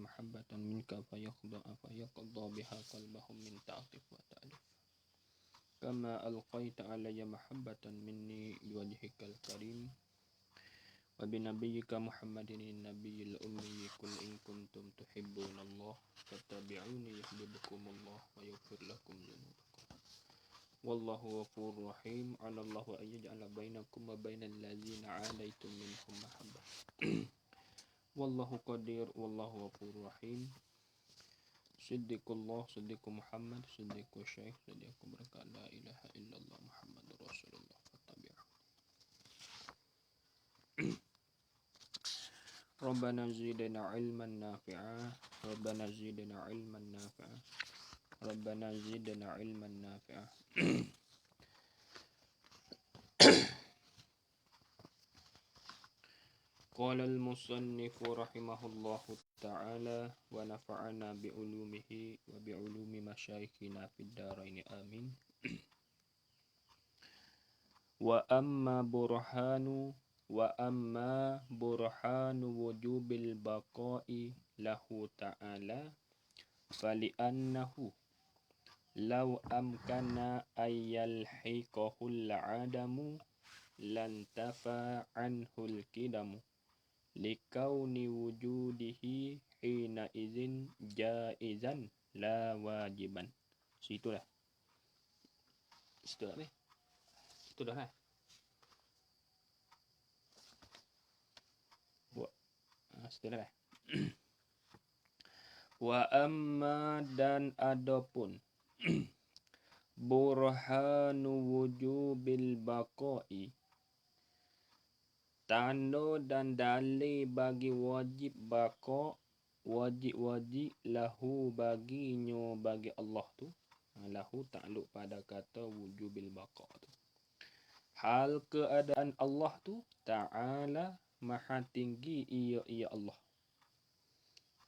محبة منك فيقضى بها قلبهم من تعطف وتألف كما ألقيت علي محبة مني بوجهك الكريم وبنبيك محمد النبي الأمي قل إن كنتم تحبون الله فاتبعوني يحببكم الله ويغفر لكم ذنوبكم والله غفور رحيم على الله أن يجعل بينكم وبين الذين عاديتم منهم محبة والله قدير والله غفور رحيم صدق الله صدق محمد صدق الشيخ صدق بركة لا إله إلا الله محمد رسول الله فاتبعه ربنا زدنا علما نافعا ربنا زدنا علما نافعا ربنا زدنا علما نافعا قال المصنف رحمه الله تعالى ونفعنا بعلومه وبعلوم مشايخنا في الدارين آمين وأما برهان وجوب البقاء له تعالى فلأنه لو أمكن أن يلحقه العدم لانتفى عنه القدم لكون وجوده حينئذ جائزا لا واجبا. Situlah. Sudah lah. Sudah lah. Wa amma dan adapun burhanu wujubil baqai tanda dan dalil bagi wajib baqa wajib lahu baginya bagi Allah tu lahu takluk pada kata wujubil baqa tu hal keadaan Allah tu ta'ala maha tinggi ia Allah.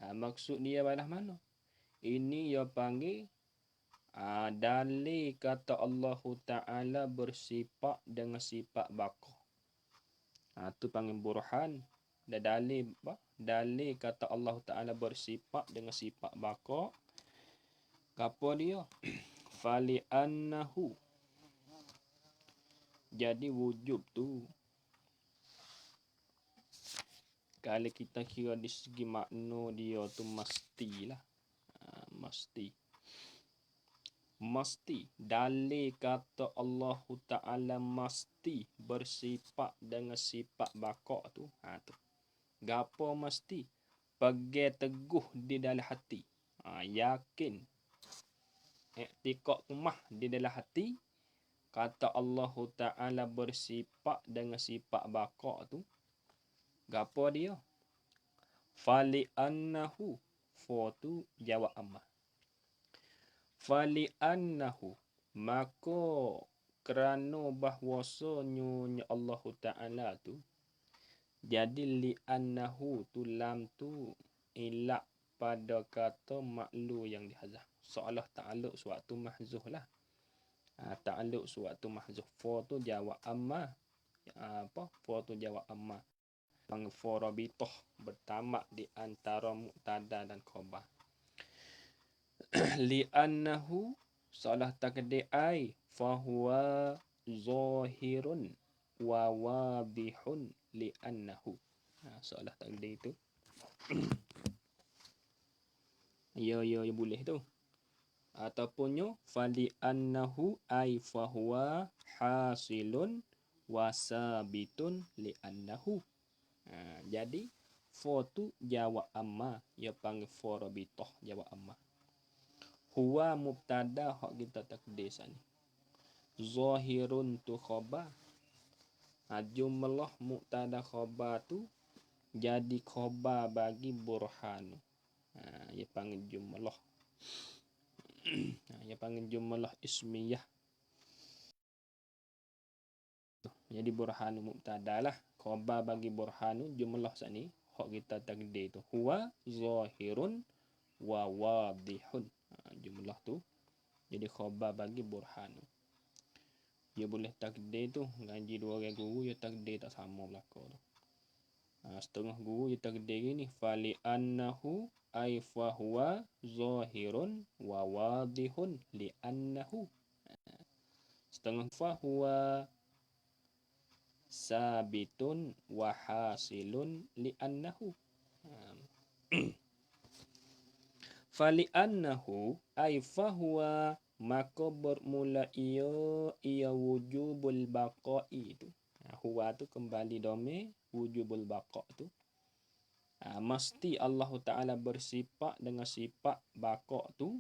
Maksud dia adalah mana? Ini ia panggil dalil kata Allah Ta'ala bersifat dengan sifat baqa. Tu panggil burhan. Dan dalil kata Allah Ta'ala bersifat dengan sifat baqa. Apa dia? Fali annahu. Jadi wujub tu kalau kita kira di segi makna dia tu mestilah. Mesti dalil kata Allah Ta'ala mesti bersifat dengan sifat baqa tu. Tu. Gapo mesti? Pegang teguh di dalam hati. Yakin. I'tiqad kumah di dalam hati. Kata Allah Ta'ala bersifat dengan sifat baqa tu. Gapo dia? Fali annahu. Fa tu jawab amma. Fali annahu. Maka kerana bahwasanya Allah Ta'ala tu. Jadi li annahu tu lam tu ilak pada kata maklu yang dihazaf. Seolah ta'aluk suatu mahzuh lah. Ta'aluk suatu mahzuh. Fa tu jawab amma. Fa tu jawab amma. Pangforabitoh bertamak di antara muqtada dan khabar. Li'annahu salah takdir ai fahuwa zahirun wa wadihun li'annahu. Salah takdir itu. Ya boleh tu. Ataupun fali annahu ai fahuwa hasilun wa sabitun li'annahu. Jadi fa tu jawab amma, ia panggil fa rabithah jawab amma. Huwa mubtada hak kita takdir sini. Zahirun tu khabar. Jumlah mubtada khabar tu jadi khabar bagi burhan. Ia panggil jumlah. Ia panggil jumlah ismiyah. Jadi burhanu mubtada lah. Khabar bagi burhanu jumlah sini. Hak kita takdir tu. Huwa zahirun wa wadihun. Jumlah tu. Jadi khabar bagi burhanu. Dia boleh takdir tu. Ngaji dua orang guru. Dia takdir tak sama belakang tu. Setengah guru dia takdir ni. Fali annahu ay fahuwa zahirun wa wadihun li'annahu. Setengah fahuwa sabitun wa hasilun li'annahu. Fali'annahu ay fahuwa, maka bermula ia wujubul baqa'i itu. Huwa tu kembali domir wujubul baqa' tu. Mesti Allah Ta'ala bersifat dengan sifat baqa' tu.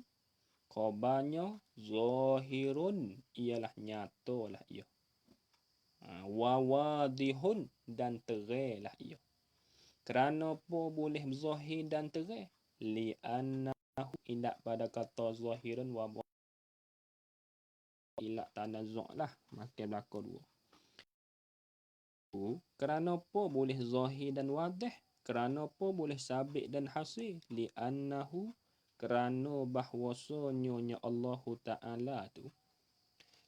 Khabarnya zahirun, ialah nyata lah ia. Wa wadihun, dan teranglah ia. Kerana apa boleh zahir dan terang? Li'annahu, indak pada kata zahirun wa ilak tanazzu' lah, makin belakang dua. Kerana apa boleh zahir dan wadih? Kerana apa boleh sabit dan hasil? Li'annahu, kerana bahwasanya Allah Ta'ala tu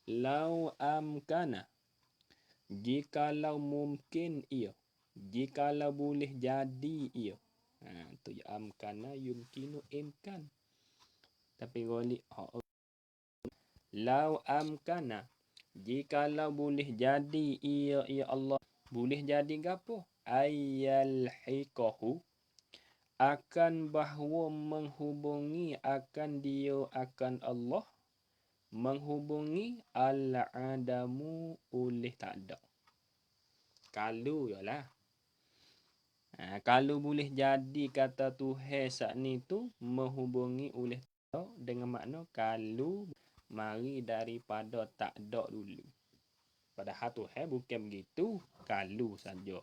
lau amkana, jikalau mungkin ia, jikalau boleh jadi ia. Tu ya amkana yumkinu imkan. Tapi ghalib lau amkana, jikalau boleh jadi ia Allah, boleh jadi gapo? Ayyal hiqahu, akan bahawa menghubungi akan dia akan Allah, menghubungi al-adamu oleh tak ada. Kalau yalah. Kalau boleh jadi kata Tuhan saat ni tu menghubungi oleh tak ada, dengan makna kalau mari daripada tak ada dulu. Padahal Tuhan bukan begitu, kalau saja.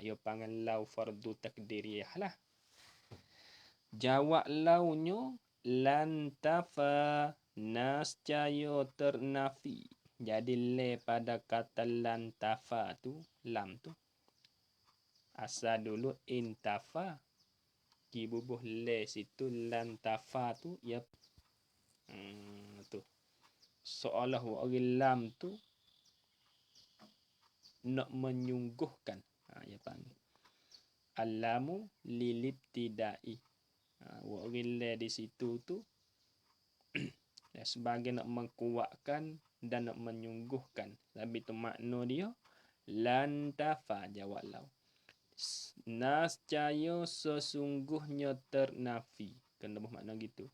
Ia panggil lau fardu takdiriyah lah. Jawab launya lantafa, nascaya ternafi. Jadi le pada kata lantafa tu, lam tu asal dulu intafa, kibubuh le situ lantafa tu ya tu seolah orang lam tu nak menyungguhkan. Ya panggil alamu lilibtidai. Orang le di situ tu sebagai nak mengkuatkan dan nak menyungguhkan. Tapi tu makna dia lantafa, jawab lau. Nascaya sesungguhnya ternafi. Kena bermakna gitu.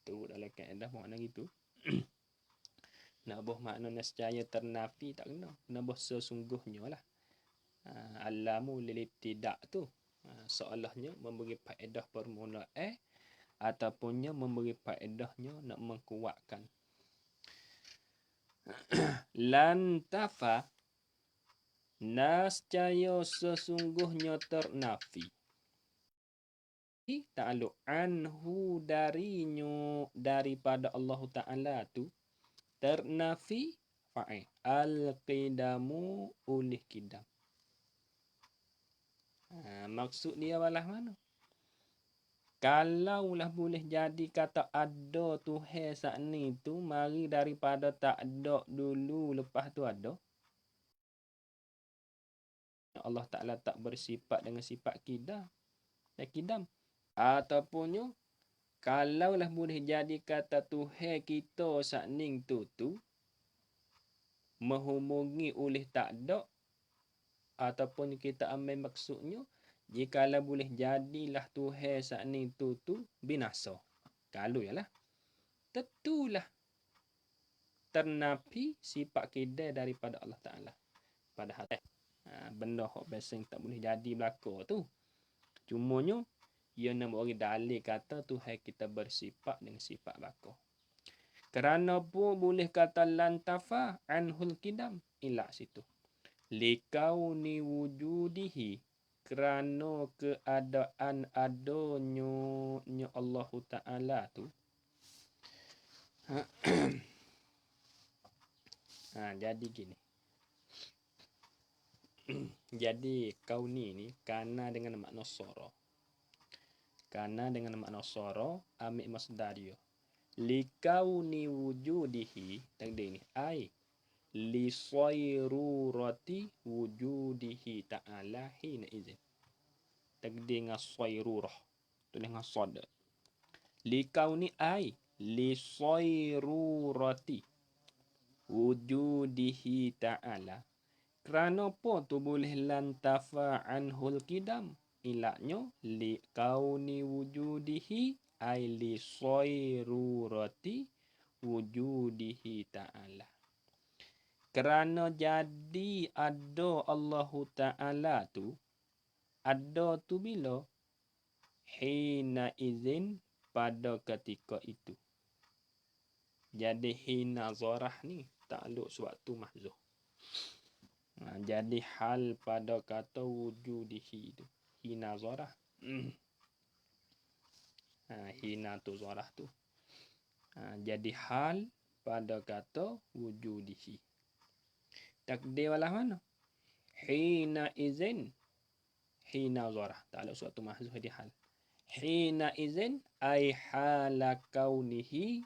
Tu dalam kaedah makna gitu. Nak bermakna nascaya ternafi tak kena. Kena sesungguhnya lah. Alamu lilibtidak tu. Seolahnya memberi faedah permulaan ataupun memberi faedahnya nak mengkuatkan. Lantafa, nascaya sesungguhnya ternafi. Ta'aluk anhu, darinya, daripada Allah Ta'ala tu ternafi fa'il al-qidamu oleh kidam. Maksud dia balas mana? Kalaulah boleh jadi kata ada Tuhan saat ni tu mari daripada tak ada dulu, lepas tu ada. Allah Ta'ala tak bersifat dengan sifat kidam. Ataupun kalaulah boleh jadi kata Tuhan kita saat ni tu menghubungi oleh tak ada, ataupun kita ambil maksudnya jikalau boleh jadilah Tuhan saat ni tu binasa. Kalau yalah, tentulah ternafi sifat kidam daripada Allah Ta'ala. Padahal benda hok biasa tak boleh jadi belaka tu. Cumanya ia nak bagi dalil kata Tuhan kita bersifat dengan sifat belaka. Kerana apa boleh kata lantafa anhul kidam? Ilak situ. Likauni wujudihi, kerana keadaan adanya Allah Ta'ala tu. Jadi gini. Jadi kauni ni kana dengan makna sara. Kana dengan makna sara ambil masdar dia. Likauni wujudihi, takdir ni ai li sayrurati wujudihi ta'ala hina izin. Takdir dengan sayrurah. tulis dengan sad. Likauni ai li sayrurati wujudihi ta'ala. Kerana apa tu boleh lantafa anhul kidam? Ilaknya li kauni wujudihi ai li sayrurati wujudihi ta'ala. Kerana jadi ada Allah Ta'ala tu, ada tu bila? Hina izin pada ketika itu. Jadi hina zarah ni takluk suatu mahzuh. Jadi hal pada kata wujudihi tu. Hina zarah. Hina tu zarah tu. Jadi hal pada kata wujudihi. Takdir walah mana? Hina izin. Hina zarah. Takluk suatu mahzuh di hal. Hina izin ay hala kaunihi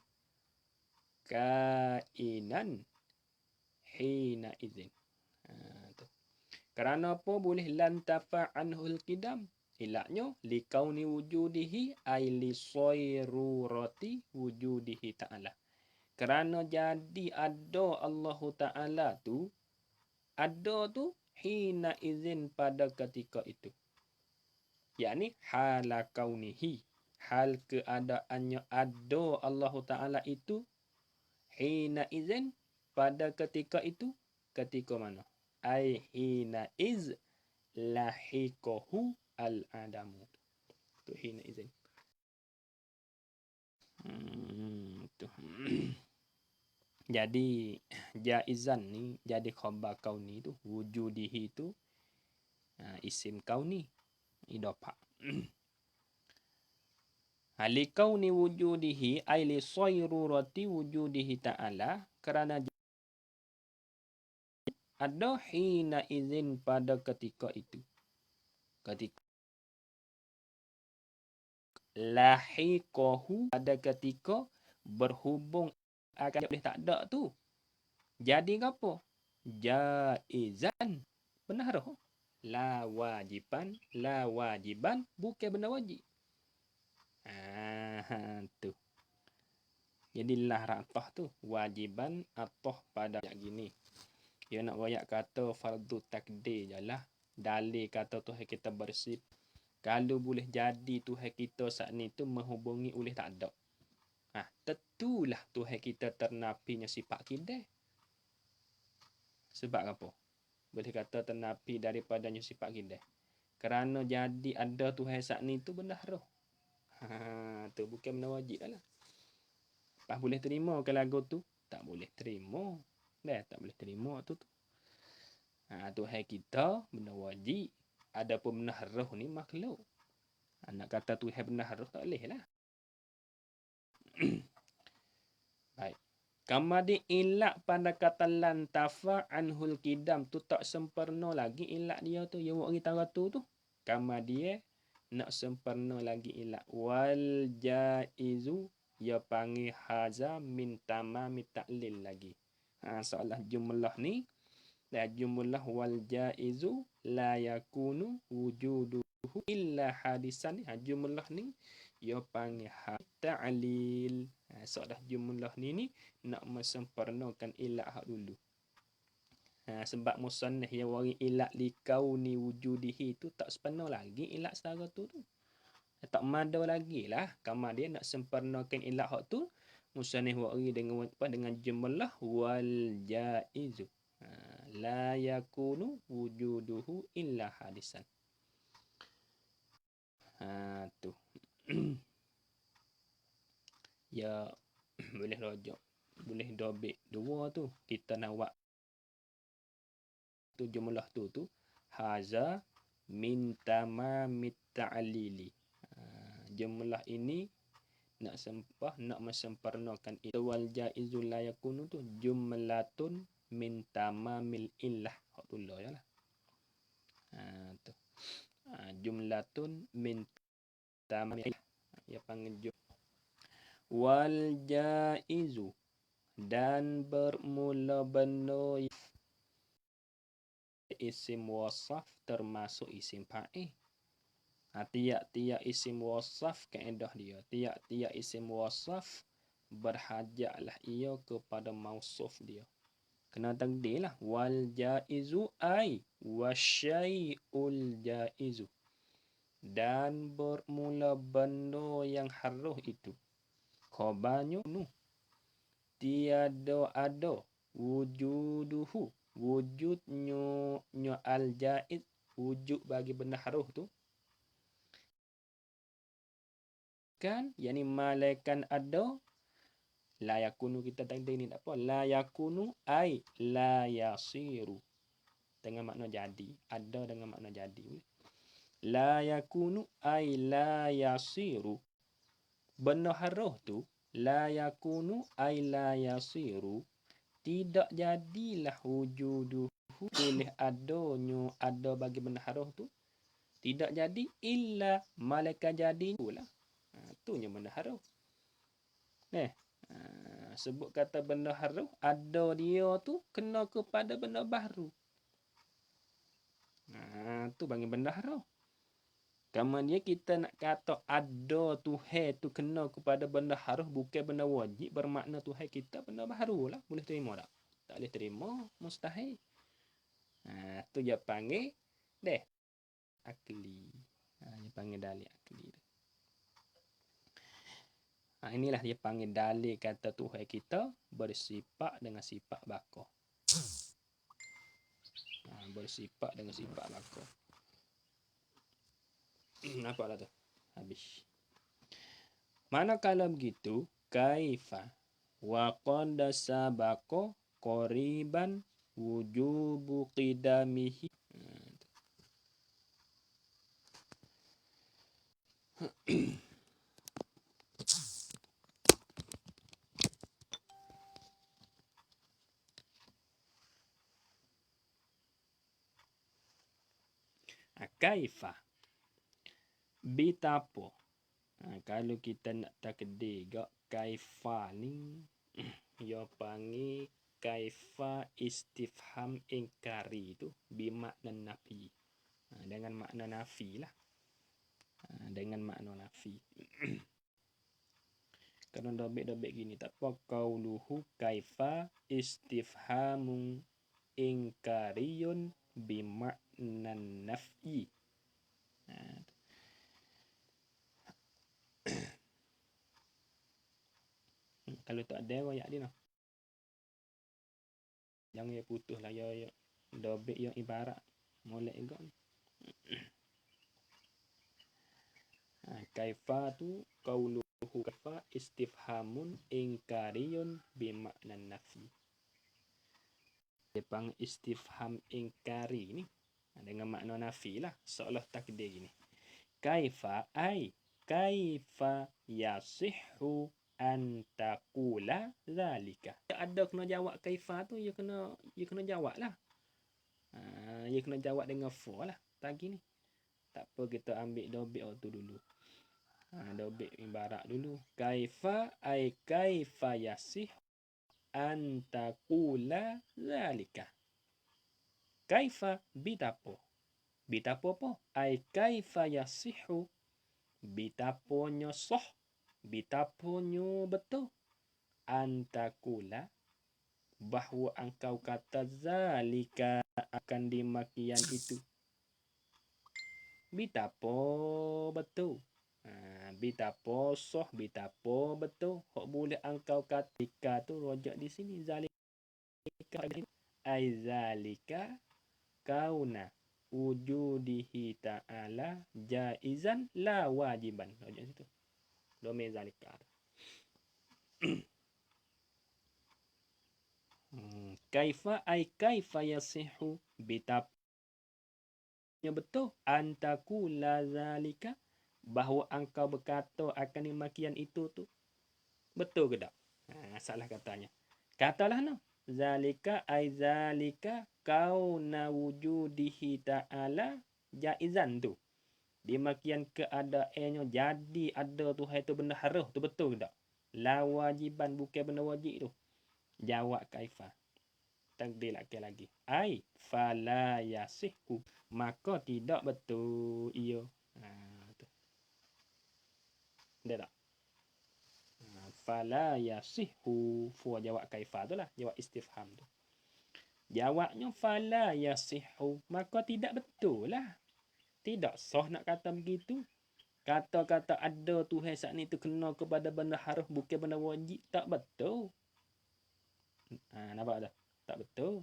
kainan hina izin. Kerana apa boleh lantafa anhul kidam? Ilaknya li kauni wujudihi ay li sayrurati wujudihi ta'ala. Kerana jadi ada Allah Ta'ala tu, ada tu hina izin pada ketika itu. Yakni hala kaunihi, hal keadaannya ada Allah Ta'ala itu hina izin pada ketika itu. Ketika mana? Ai hina iz lahiqahu al-adamu. Tu hina izin. Tu. Jadi jaizan ni jadi khabar kauni tu, wujudihi tu isim kauni idafah. Likauni wujudihi ay li sayrurati wujudihi ta'ala, kerana ada hina izin pada ketika itu. Ketika lahiqahu pada ketika berhubung akan boleh tak ada tu. Jadi apa? Jaizan. Benar tak? La wajiban bukan benda wajib. Tu. Jadi lah ratah tu wajiban atau pada yang gini. Dia nak royak kata fardu takdir je lah. Dalil kata Tuhan kita bersih. Kalau boleh jadi Tuhan kita saat ni tu menghubungi oleh tak ada. Tentulah Tuhan kita ternapinya sifat kidai. Sebab apa? Boleh kata ternapi daripadanya sifat kidai. Kerana jadi ada Tuhan saat ni tu benar roh. Tu bukan benda wajib lah. Pas boleh terima ke lagu tu? Tak boleh terima. Tak boleh terima tu. Tuhan kita benda wajib. Adapun benar roh ni makhluk. Nak kata Tuhan benar roh tak boleh lah. Baik. Kamadi ilak pada kata lantafa anhul kidam tu tak sempurna lagi ilak dia tu. Yang orang tahu tu. Kamadi nak sempurna lagi ilak. Wal jaizu ya panggil haza min tamami ta'lil lagi. Soalah jumlah ni. Jumlah wal jaizu la yakunu wujuduhu illa hadisan. Jumlah ni ya panggil ta'lil. Soalah jumlah ni nak mensempurnakan ilak hak dulu. Sebab musannah yang wari ilak likauni wujudihi tu tak sempurna lagi ilak setara tu. Tak mada lagi lah. Kamar dia nak sempurnakan ilak hak tu. Musannah wari dengan jumlah wal jaizu. La yakunu wujuduhu illa hadisan. Tu. Ya boleh rojak. Boleh dobek dua tu. Kita nak buat tu jumlah tu haza min tamamit ta'lili. Jumlah ini nak mensempurnakan itu. Wal jaizul la yakunu tu jumlatun min tamamil illah. Hak tu lah yalah. Tu. Jumlatun min tamamil illah. Ya panggil wal jaizu dan bermula benda isim wasaf termasuk isim fa'il. Tiap-tiap isim wasaf kaedah dia. Tiap-tiap isim wasaf berhajatlah ia kepada mausuf dia. Kena takdirlah wal jaizu ai wasyai'ul jaizu. Dan bermula benda yang haruh itu. Khabarnya nu tiada ada wujuduhu, wujudnya al jaiz, wujud bagi benda haruh tu kan, yakni malaikan ada. La yakunu kita takdir ni tak apa. La yakunu ai la yasiru. Dengan makna jadi. Ada dengan makna jadi. La yakunu ai la yasiru. Benda haruh tu. La yakunu ai la yasiru. Tidak jadilah wujuduhu. Boleh adanya ada bagi benda haruh tu. Tidak jadi illa malaikat jadi lah. Tu yang benda haruh. Sebut kata benda haruh, ada dia tu kena kepada benda baru. Tu bagi benda haruh. Kemudian kita nak kata ada Tuhan tu kena kepada benda haruh, bukan benda wajib, bermakna Tuhan kita benda baru lah. Boleh terima tak? Tak boleh terima, mustahil. Tu dia panggil akli. Dia panggil dalil akli. Inilah dia panggil dalil kata Tuhan kita bersifat dengan sifat baka. Bersifat dengan sifat baka. Nampaklah tu. Habis. Manakala begitu, kaifa wa qad sabaqa qariban wujubu qidamihi. Kaifa bitapo. Kalau kita nak takdir gak kaifa ni dia panggil kaifa istifham ingkari tu bermakna nafi. Dengan makna nafi lah. Dengan makna nafi. Kalau dobek-dobek gini tak apa, qauluhu kaifa istifhamun ingkariyun bimakna naf'i. Kalau tak ada royak dia noh. Jangan dia putus lah ya dobek yang ibarat molek juga ni. Kaifa tu qauluhu kaifa istifhamun ingkariyun bimakna nafi. Dia panggil istifham ingkari ni dengan makna nafi lah, seolah takdir gini. Kaifa ai kaifa yasihhu an taqula zalika. Ada kena jawab kaifa tu, dia kena jawab lah. Dia kena jawab dengan fa lah tadi ni. Tak apa, kita ambil dobek tu dulu. Dobek ibarat dulu. Kaifa ai kaifa yasih an taqula zalika. Kaifa bitapo. Bitapo apa? Ai kaifa yasihu. Bitaponyo sah. Bitaponyo betul. Antakula bahawa engkau kata zalika akan dimakian itu. Bitapo betul. Bitapo sah, bitapo betul. Hok boleh engkau kata tu rojak di sini zalika ai zalika kauna wujudihi ta'ala jaizan la wajiban. Rojak situ. Domain zalika. Kaifa ai kaifa yasihu bitap. Yang betul antaku la zalika, bahawa engkau berkata akan demikian itu tu. Betul ke tak? Salah katanya. Katalah no. Zalika ai zalika kauna wujudihi ta'ala jaizan tu. Demikian keadaannya jadi ada Tuhan itu benda haruh tu, betul ke tak? La wajiban, bukan benda wajib tu. Jawab kaifa. Takdir lagi. Ai fala yasihku, maka tidak betul ia. Dia tak? Fala yasihu. Fu jawab kaifa tu lah. Jawab istifham tu. Jawabnya fala yasihu. Maka tidak betul lah. Tidak sah nak kata begitu. Kata-kata ada Tuhan saat ni tu kena kepada benda harus bukan benda wajib. Tak betul. Nampak tak? Tak betul.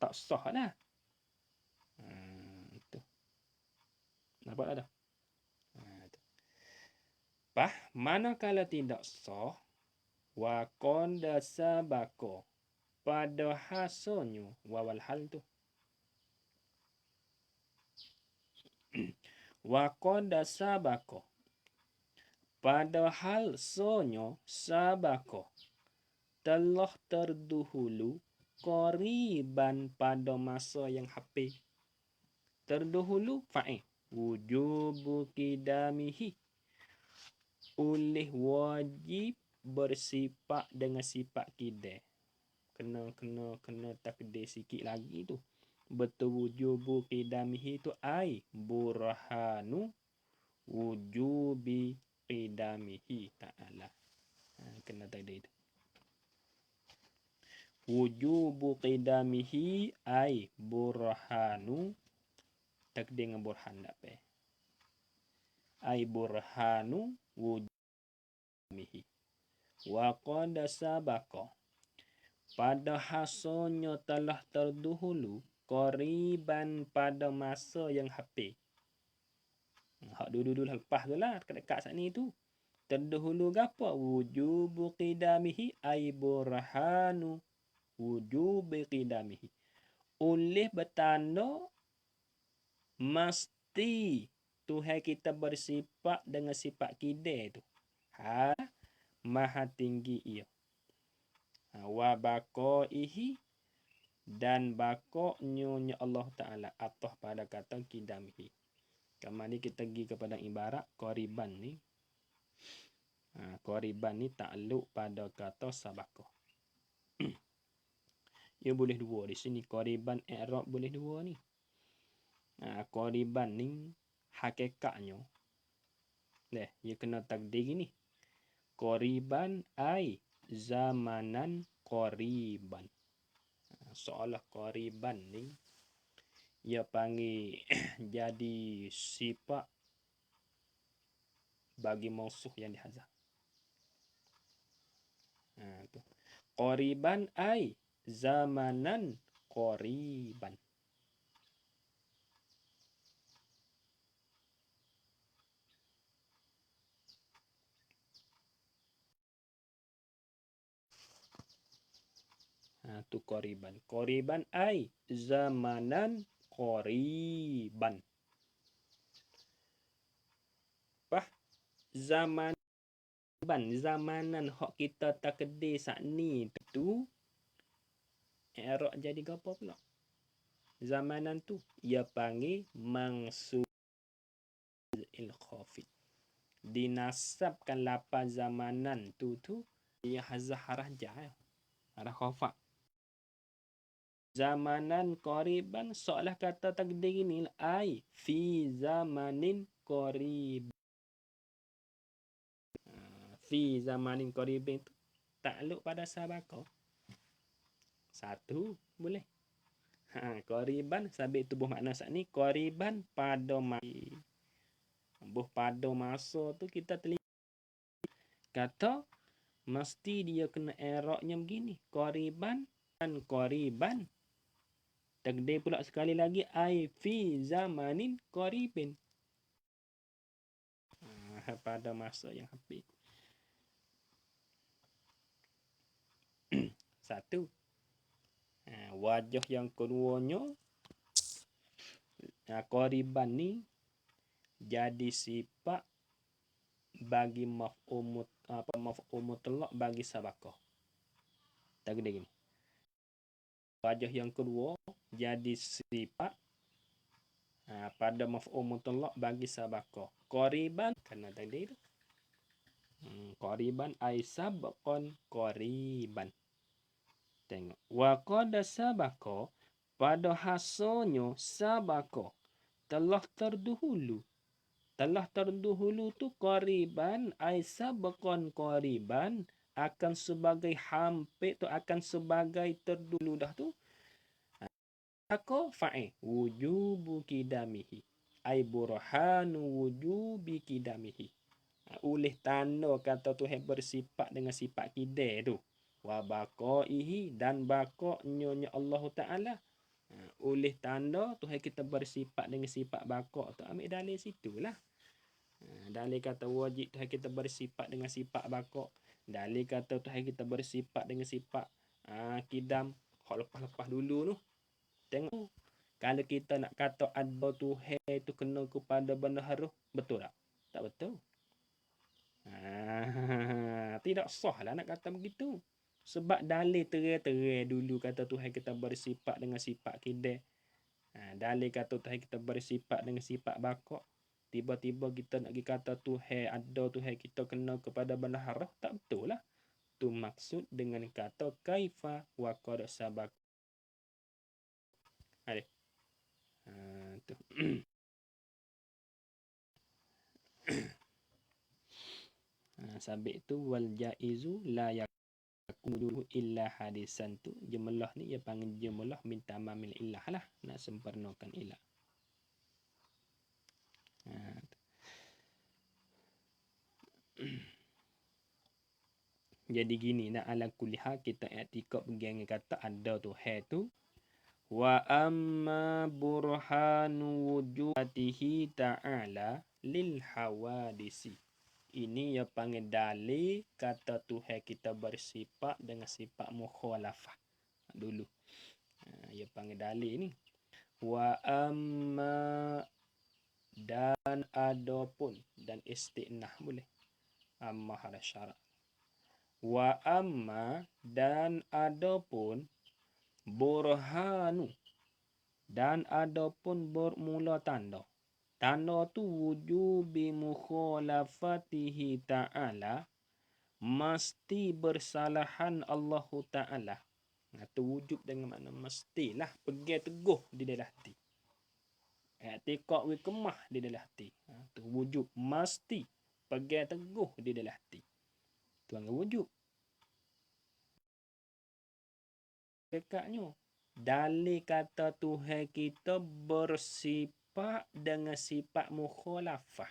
Tak sah lah. Tu. Nampak tak? Manakala tidak sah, wa qanda sabako pada hasonyo wawal hal tu. Wa qanda sabako pada hal sonyo sabako telah terdahulu qariban pada masa yang hampir. Terdahulu fa'il wujubu qidamihi oleh wajib bersifat dengan sifat kidam. Kena takdir sikit lagi tu. Betul wujubu qidamihi tu ai burhanu wujubi qidamihi ta'ala. Kena takdir tu. Wujubu qidamihi ai burhanu takdir dengan burhan tak apa. Ai burhanu wujubihi wa qad sabaqa pada hasilnya telah terdahulu qariban pada masa yang hampir. Hak dulu lepas tu lah dekat saat ni tu. Terdahulu gapo? Wujubu qidamihi ai burhanu wujubi qidamihi. Oleh bertanda mesti Tuhan kita bersifat dengan sifat kidai tu. Maha tinggi ia. Wa baqaihi dan baqa'nya Allah Ta'ala atas pada kata kidamihi. Kemarin kita pergi kepada ibarat qariban ni. Qariban ni takluk pada kata sabaqah. Ia boleh dua di sini. Qariban i'rab boleh dua ni. Qariban ni hakikatnya. Ia kena takdir ni. Qariban ai zamanan qariban. Soalah qariban ni ia panggil jadi sifat bagi mausuh yang dihazaf. Qariban ai zamanan qariban. Tu qariban. Qariban ai zamanan qariban. Zamanan hak kita takdir saat ni tu i'rab jadi gapo pula? Zamanan tu ia panggil mansub il khafid. Dinasabkan lafaz zamanan tu ia hazah harah jar. Harah khafat. Zamanan qariban seolah kata takdir ni ai fi zamanin qarib. Fi zamanin qaribin tu takluk pada sabaqah. Satu boleh. Qariban sabit tubuh makna saat ni qariban pada masa. Buh pada masa tu kita telik kata mesti dia kena i'rabnya begini. Qariban dan qariban. Takdir pula sekali lagi ai fi zamanin qaribin. Pada masa yang hampir. Satu. Wajah yang keduanya qariban ni jadi sifat bagi maf'ul mutlaq bagi sabaqah. Takdir gini. Wajah yang kedua jadi sifat pada maf'ul mutlaq bagi sabaqah. Qariban kena takdir tu. Qariban ai sabqan qariban. Tengok. Wa qad sabaqa pada hasilnya sabaqa telah terdahulu Telah terdahulu tu qariban ai sabqan qariban, akan sebagai hampir tu, akan sebagai terdahulu dah tu. Ako fa'il wujubu qidamihi ai burhanu wujubi qidamihi. Oleh tanda kata Tuhan bersifat dengan sifat kidai tu, wa baqaihi, dan baqa'nya Allah Taala. Oleh tanda Tuhan kita bersifat dengan sifat baqa' tu, ambil dalil situlah. Dalil kata wajib Tuhan kita bersifat dengan sifat baqa'. Dalil kata Tuhan kita bersifat dengan sifat kidam. Hak lepas-lepas dulu tu. Tengok. Kalau kita nak kata ada Tuhan tu kena kepada benda haruh, betul tak? Tak betul. Tidak sah lah nak kata begitu. Sebab dalil terai-terai dulu kata Tuhan kita bersifat dengan sifat kidai. Dalil kata Tuhan kita bersifat dengan sifat baqa'. Tiba-tiba kita nak kata Tuhan ada, Tuhan kita kena kepada benda haram, tak betul lah. Tu maksud dengan kata kaifa wa qad sabaq. Ada. Tu. Sabit tu wal jaizu la yakunu illa hadisan tu. Jumlah ni ia panggil jumlah min tamamil illah lah. Nak sempurnakan illah. Jadi gini, nak ala kuliah kita i'tikad pegang kata ada Tuhan tu. Wa amma burhanu wujudatihi ta'ala lil hawadisi. Ini ya panggil dalil kata Tuhan kita bersifat dengan sifat mukhalafah. Dulu. Ya panggil dalil ni. Wa amma, dan adapun, dan istinah boleh. Amma harus syarat. Wa amma, dan adapun burhanu, dan adapun bermula tanda. Tanda tu wujubi mukhalafatihi ta'ala, mesti bersalahan Allah Ta'ala. Tu wujub dengan makna mestilah, pegang teguh di dalam hati. I'tiqad wa kemah di dalam hati. Tu wujub mesti pegang teguh di dalam hati. Tu yang wujub. Dekatnya dalil kata Tuhan kita bersifat dengan sifat mukhalafah.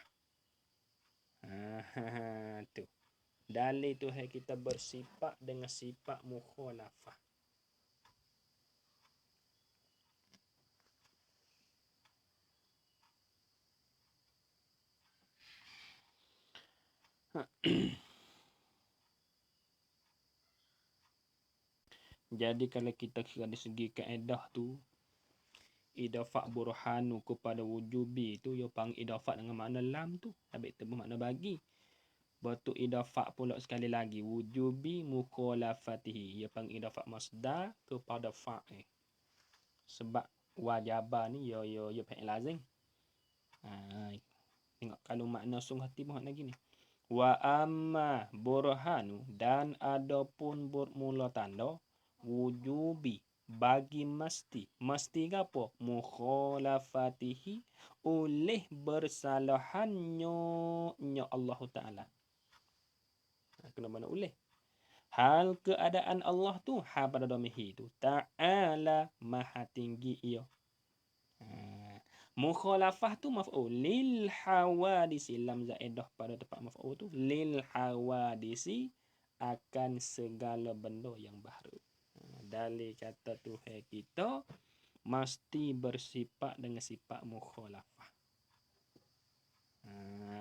Tu. Dalil Tuhan kita bersifat dengan sifat mukhalafah. Jadi kalau kita kira dari segi kaedah tu, idafat burhanu kepada wujubi tu, ia panggil idafat dengan makna lam tu. Habis tu bermakna bagi. Betul idafat pula sekali lagi. Wujubi mukhalafatihi. Ia panggil idafat masdar kepada fa'il. Sebab wajabah ni, ia fa'il lazim. Tengok kalau makna sungguh hati pun makna gini. Wa amma burhanu, dan adapun bermula tanda wujubi, bagi mesti. Mesti apa? Mukhalafatihi, oleh bersalahannya Allah Ta'ala. Kena mana oleh? Hal keadaan Allah tu, hal pada domihi tu. Ta'ala, maha tinggi ia. Mukhalafah tu maf'ul lil hawadisi, lam zaidah pada tempat maf'ul tu lil hawadisi, akan segala benda yang baru. Dalil kata Tuhan kita mesti bersifat dengan sifat mukhalafah.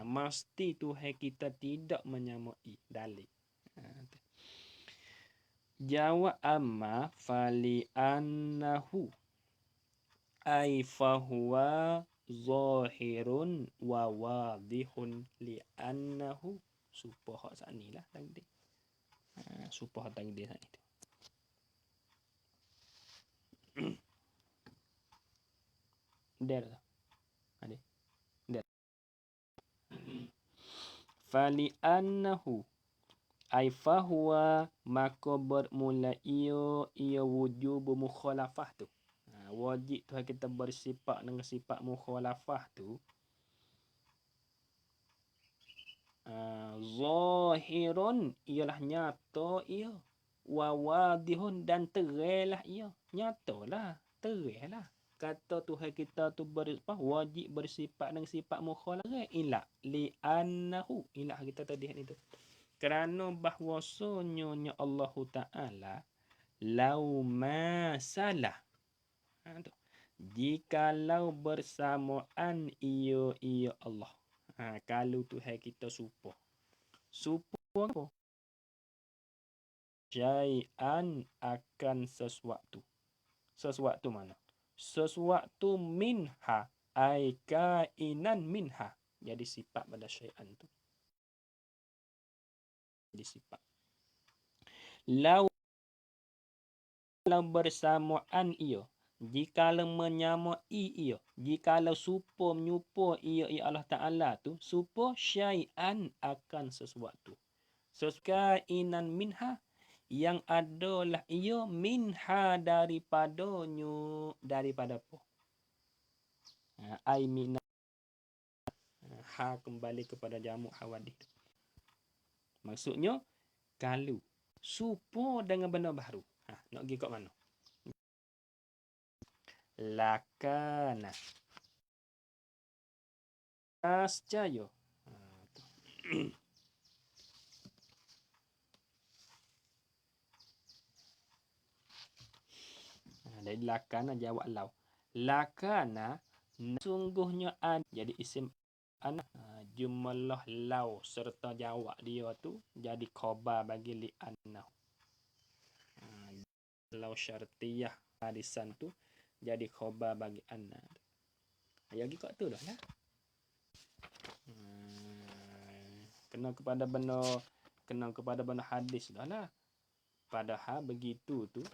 Mesti Tuhan kita tidak menyamai. Dalil. Jawab amma fali annahu ay fahuwa zahirun wa wadihun li annahu, supaya hak sat ni lah tadi. Supaya hak tadi sat itu. Der. Ada. Der. Fali annahu ay fahuwa, maka bermula ia wujub mukhalafah tu. Wajib Tuhan kita bersifat dengan sifat mukhalafah tu. Zahirun ialah nyata ia. Wa wadihun dan teranglah ia. Nyatalah, teranglah. Kata Tuhan kita tu wajib bersifat dengan sifat mukhalafah. Ilah li'annahu. Ilah kita tadi itu. Kerana bahwasanya Allah Ta'ala lau masalah. Jikalau bersamaan ia Allah. Kalau Tuhan kita supo. Supo apa? Syai'an akan sesuatu. Sesuatu mana? Sesuatu minha. Ai kainan minha. Jadi sifat pada syai'an tu. Jadi sifat. Lau bersamaan ia. Jikalau menyamai ia. Jikalau supo menyupo ia Allah Ta'ala tu. Supo syai'an akan sesuatu. Kainan minha. Yang adalah ia minha daripadanya. Daripada apa? Ai minha. Ha kembali kepada jamak hawadih. Maksudnya, kalau supo dengan benda baru. Nak pergi kat mana? Lakana. Ascaya. Dari lakana jawab lau. Lakana sungguhnya ada. Jadi isim anak. Jumlah lau serta jawab dia tu jadi khabar bagi li'annahu. Lau syartiyah hadisan tu jadi khabar bagi anna. Ya gitu tu dah lah. Kena kepada benda hadis dah lah. Padahal begitu tu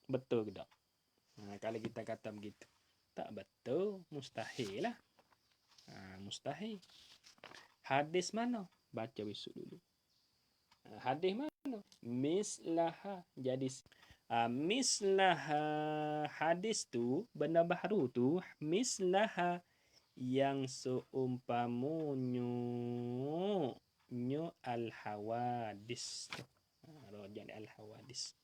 betul ke tak? Kalau kita kata begitu, tak betul, mustahil lah. Mustahil. Hadis mana? Baca besok dulu. Hadis mana? Mislaha. Jadi mislaha hadis tu, benda baru tu, mislaha yang seumpamunyo al-hawadis. Rojak al-hawadis.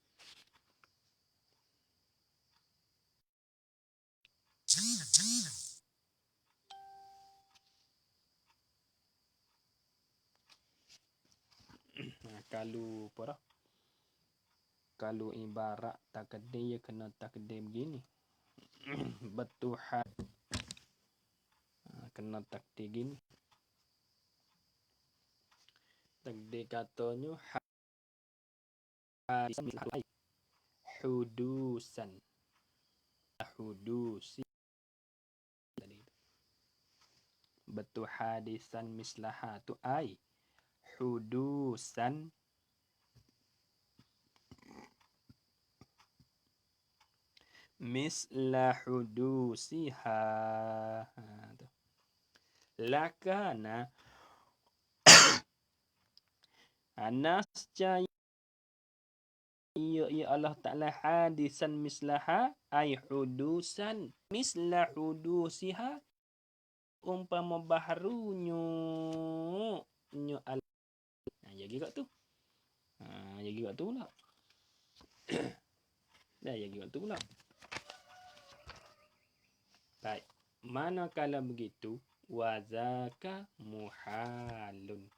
Kalau apa dah? Kalau ibarat takdir, ya kena takdir begini. Betuhan. Kena takdir gini. Takdir katanya hudusan. Hudusi. Betul hadisan mislaha tu ai hudusan misla hudusiha. Lakana nascaya ya Allah Ta'ala hadisan mislaha ay hudusan misla hudusiha umpama baharunyo al. Jadi kat tu. Jadi kat tu pula. Dah jadi kat tu pula. Baik. Manakala begitu wazaka muhalun.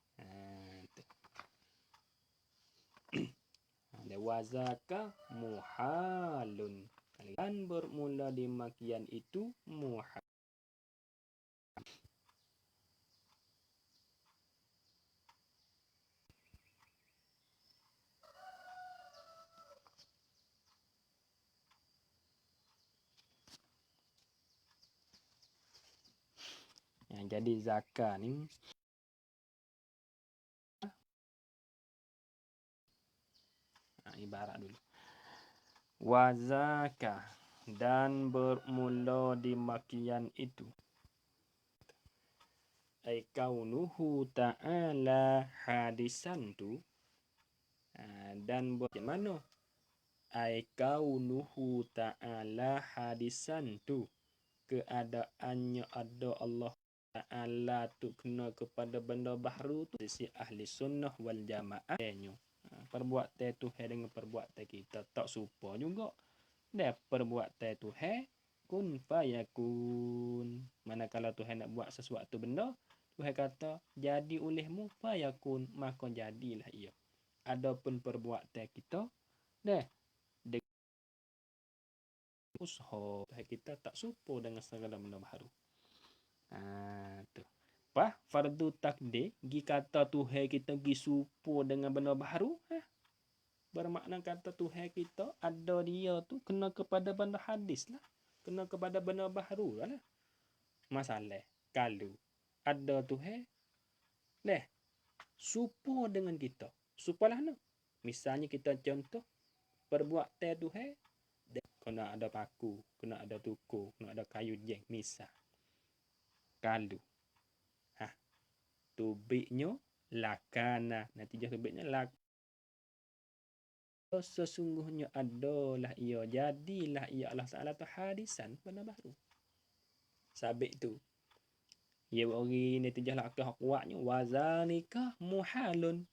Wazaka muhalun. Dan bermula di makian itu muhal. Jadi zakat ni ibarat dulu. Wazaka dan bermula di makian itu. Ai kaunuhu ta'ala hadisan tu. Dan bagaimana? Ai kaunuhu ta'ala hadisan tu. Keadaannya ada Allah Ta'ala tu kena kepada benda baharu tu si ahli sunnah wal jamaah perbuatan Tuhan dengan perbuatan kita tak serupa juga. Dan perbuatan Tuhan kun fayakun. Manakala Tuhan nak buat sesuatu benda, Tuhan kata jadi olehmu fayakun, maka jadilah ia. Adapun perbuatan kita dah usaha Tuhan kita tak serupa dengan segala benda baharu. Tu. Apa? Fardu takdir, gi kata Tuhan kita gi serupa dengan benda baharu, bermakna kata Tuhan kita ada dia tu kena kepada benda hadis lah. Kena kepada benda baharu lah. Masalah kalau ada Tuhan leh serupa dengan kita. Serupalah no. Misalnya kita contoh perbuatan Tuhan kena ada paku, kena ada tukur, kena ada kayu jeng misal. Kalau tubiknya lakana, natijah tubiknya lak sesungguhnya adalah ia, jadilah ia Allah Ta'ala tu hadisan benda baru. Sabit tu ia bagi natijah lakah kuatnya wazanika muhalun,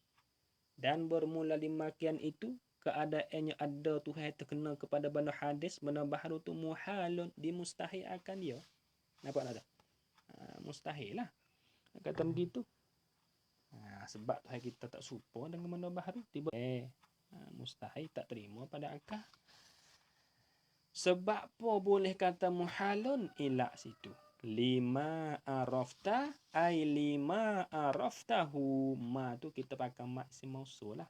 dan bermula di makian itu keadaannya ada Tuhan terkena kepada benda hadis benda baharu tu muhalun, dimustahil akan dia. Nampak tak? Mustahil lah kata begitu. Sebab Tuhan kita tak serupa dengan benda baharu, tiba mustahil, tak terima pada akal. Sebab apa boleh kata muhalun ila situ? Lima arafta ay lima araftahu. Ma tu kita pakai mak isim mausul lah.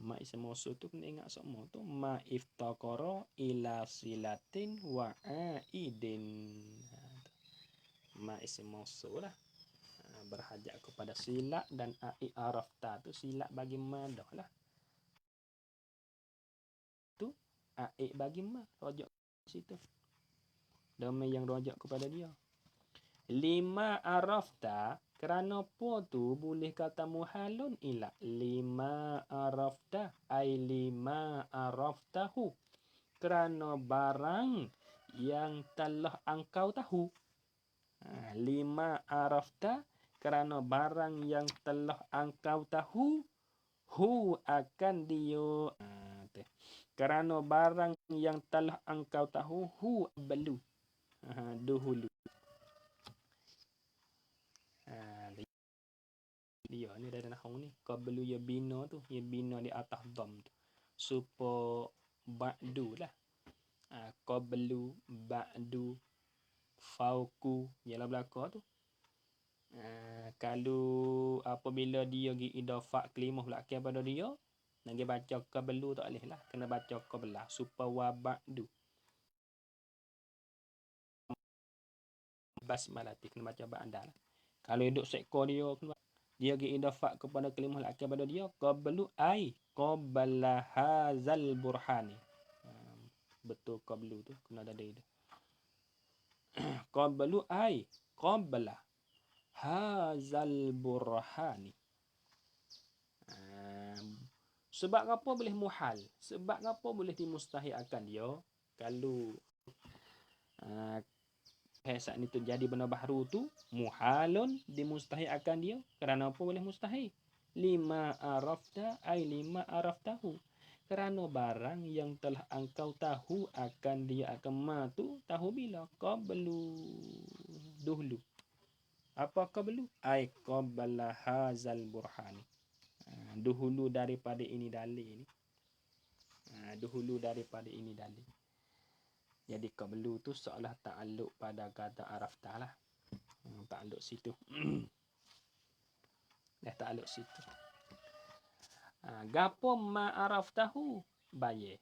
Mak isim mausul tu kena ingat semua tu ma iftaqara ila silatin wa aidin. Ma isim mausul lah, berhajat kepada silat dan arafta tu silat bagi madah lah. Tu bagi ma rojak situ. Damai yang rojak kepada dia. Lima arafta, kerana apa tu boleh kata muhalun ila lima arafta ay lima araftahu, kerana barang yang telah engkau tahu. Lima arafta, kerana barang yang telah engkau tahu, hu akan dia. Kerana barang yang telah engkau tahu, hu belu, dahulu. Dia ni dari nahwu ni qablu ya bina tu, ya bina di atas dam tu supaya ba'du lah. Qablu ba'du fauku ialah belaka tu. Kalau apabila dia gi idafah kelimah belakang pada dia, nak dia baca qablu tak boleh lah, kena baca qabla supaya wa ba'du. Basmalati kena baca ba'da lah. Kalau duduk sekor dia gi idafah kepada kelimah belakang pada dia, qablu ai qabla hazal burhani. Betul qablu tu kena ada dia. Qablu ai qabla hazal burhani. Sebab apa boleh muhal? Sebab apa boleh dimustahil akan dia? Kalau saat ni tu jadi benda baharu tu muhalun, dimustahil akan dia. Kerana apa boleh mustahil? Lima arafta ay lima araftahu, kerana barang yang telah engkau tahu akan dia akan ma tu tahu bila qablu dahulu. Apa qablu? Ai qabla hazal burhani. Dahulu daripada ini dalil ni. Dahulu daripada ini dalil. Jadi qablu tu seolah ta'alluq pada kata arafta lah. Ta'alluq situ. Dah ta'alluq situ. Gapo ma araftahu? Bayar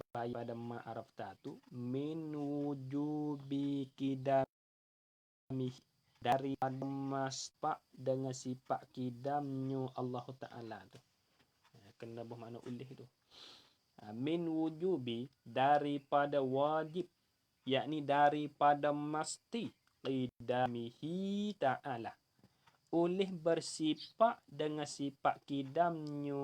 pada ma arafta tu min wujubi kidami, dari maspak dengan sifat kidamnya Allah Ta'ala tu. Kena bermakna ulih tu. Min wujubi, daripada wajib, yakni daripada mesti qidamihi ta'ala, oleh bersifat dengan sifat kidamnya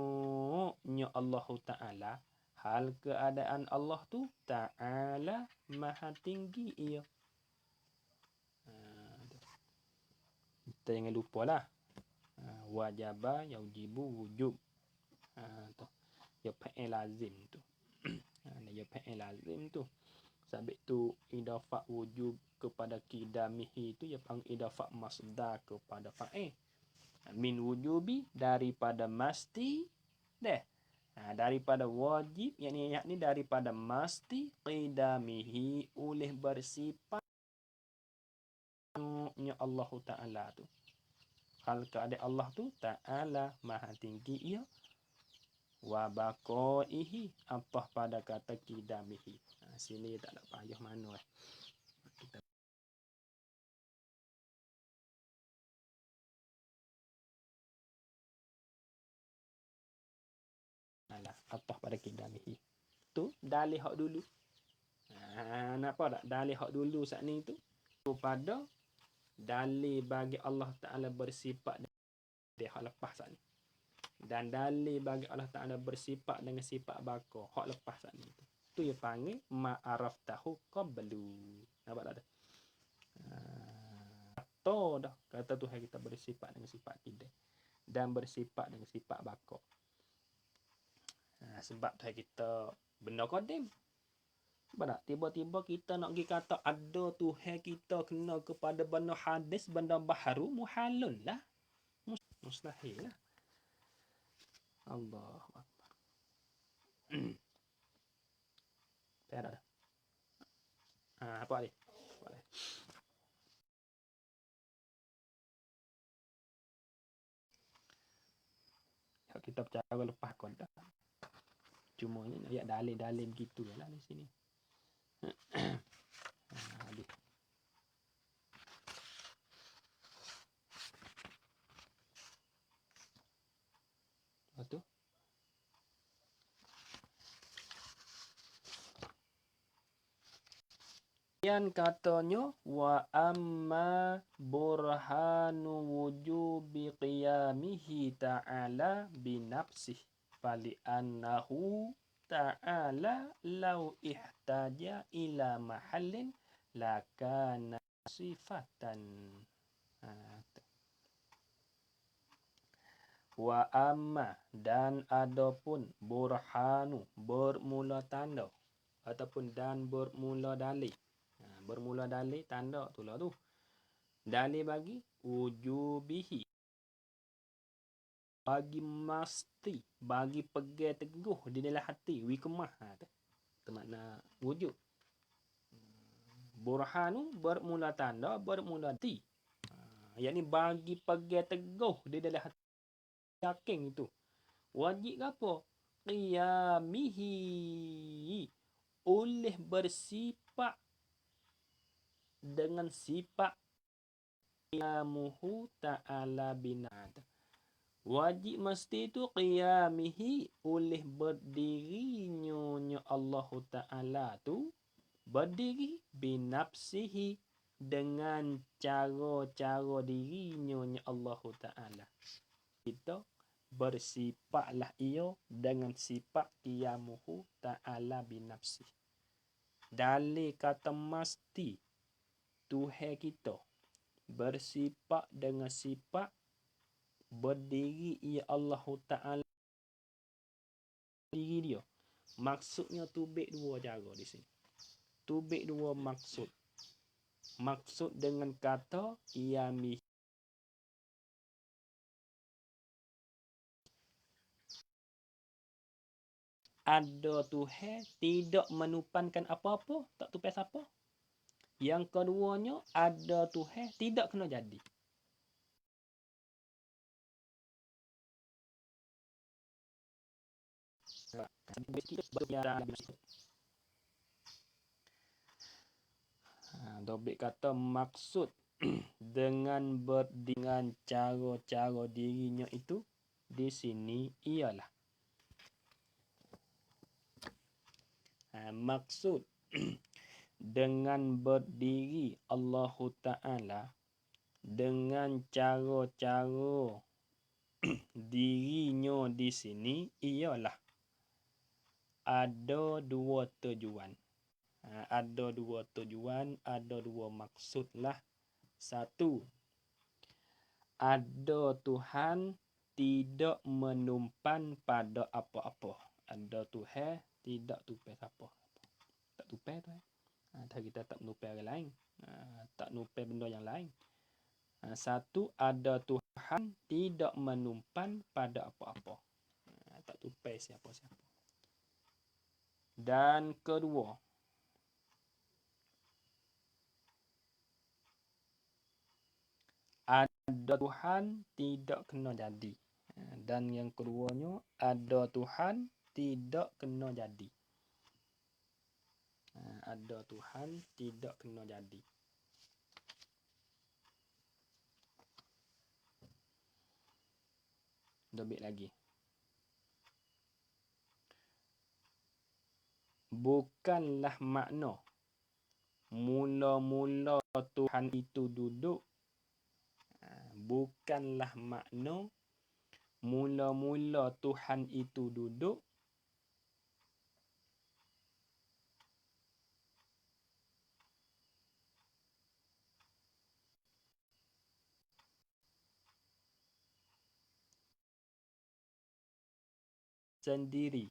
Allah Ta'ala, hal keadaan Allah tu ta'ala maha tinggi ia. kita jangan lupa lah. Wajaba yujibu wujub. Tu. Ya fa'il lazim tu. Ya fa'il lazim tu. Sabit tu idafah wujub kepada qidamihi tu ya panggil idafah masdar kepada fa'il. Min wujubi daripada masti deh. Daripada wajib yakni daripada masti qidamihi oleh bersifat nya Allah Taala tu. Hal keadaan Allah tu Taala maha tinggi ia wa baqaihi apa pada kata qidamihi. Sini tak ada payah mana kita apa pada qidamihi. Tu dalil hak dulu. Nampak tak dalil hak dulu saat ni tu kepada dalil bagi Allah Taala bersifat dia hak lepas saat ni. Dan dalil bagi Allah Taala bersifat dengan sifat baqa hak lepas saat ni tu yang panggil ma'araftahu qablu. Nampak tak ada? Tahu dah kata Tuhan kita bersifat dengan sifat tidak dan bersifat dengan sifat baqa. Sebab Tuhan kita benda qadim. Sebab tiba-tiba kita nak pergi kata ada Tuhan kita kena kepada benda hadis, benda baharu, muhalun lah. Mustahil lah. Allahu Akbar. Tak ada. Apa ni? Kita bercara lepas kodak. Cuma ni ayat dalil-dalil begitu lah di sini. Habis. Lepas tu yang katanya wa amma burhanu wujubi qiyamihi ta'ala binafsih fali annahu ta'ala law ihtaja ila mahallin lakana sifatan. Wa amma dan adapun burhanu bermula tanda ataupun dan bermula dalil. Bermula dalil tanda tu lah tu. Dalil bagi wujubihi. Bagi masti, bagi pegang teguh di dalam hati, wikmah. Itu makna wujud. Burhanu bermula tanda, bermula hati. Yang ni bagi pegang teguh di dalam hati. Yakin itu. Wajib apa? Qiyamihi. Oleh bersifat dengan sifat qiyamuhu ta'ala binad. Wajib mesti itu qiyamihi oleh berdirinya Allah Ta'ala tu berdiri binafsihi dengan cara-cara dirinya Allah Ta'ala. Kita bersifatlah ia dengan sifat qiyamuhu ta'ala binafsi. Dalil kata masti Tuhan kita bersifat dengan sifat berdiri ia Allah Ta'ala diri dia. Maksudnya tubik dua cara di sini. Tubik dua maksud. Maksud dengan kata iyami ada Tuhan tidak menupankan apa-apa, tak tupai siapa. Yang keduanya ada Tuhan tidak kena jadi. Dobik kata maksud dengan cara-cara dirinya itu di sini ialah maksud dengan berdiri Allah Ta'ala dengan cara-cara dirinya di sini ialah ada dua tujuan. Ada dua tujuan, ada dua maksud lah. Satu, Ada Tuhan tidak menumpan pada apa-apa. Ada Tuhan tidak tupai siapa. Tak tupai tu. Kita tak menupai orang lain. Tak nupai benda yang lain. Satu, ada Tuhan tidak menumpan pada apa-apa. Tak tupai siapa-siapa. Dan kedua, ada Tuhan tidak kena jadi. Dan yang keduanya, ada Tuhan tidak kena jadi. Ada Tuhan tidak kena jadi. Lebih lagi. Bukanlah makna mula-mula Tuhan itu duduk. Bukanlah makna mula-mula Tuhan itu duduk sendiri.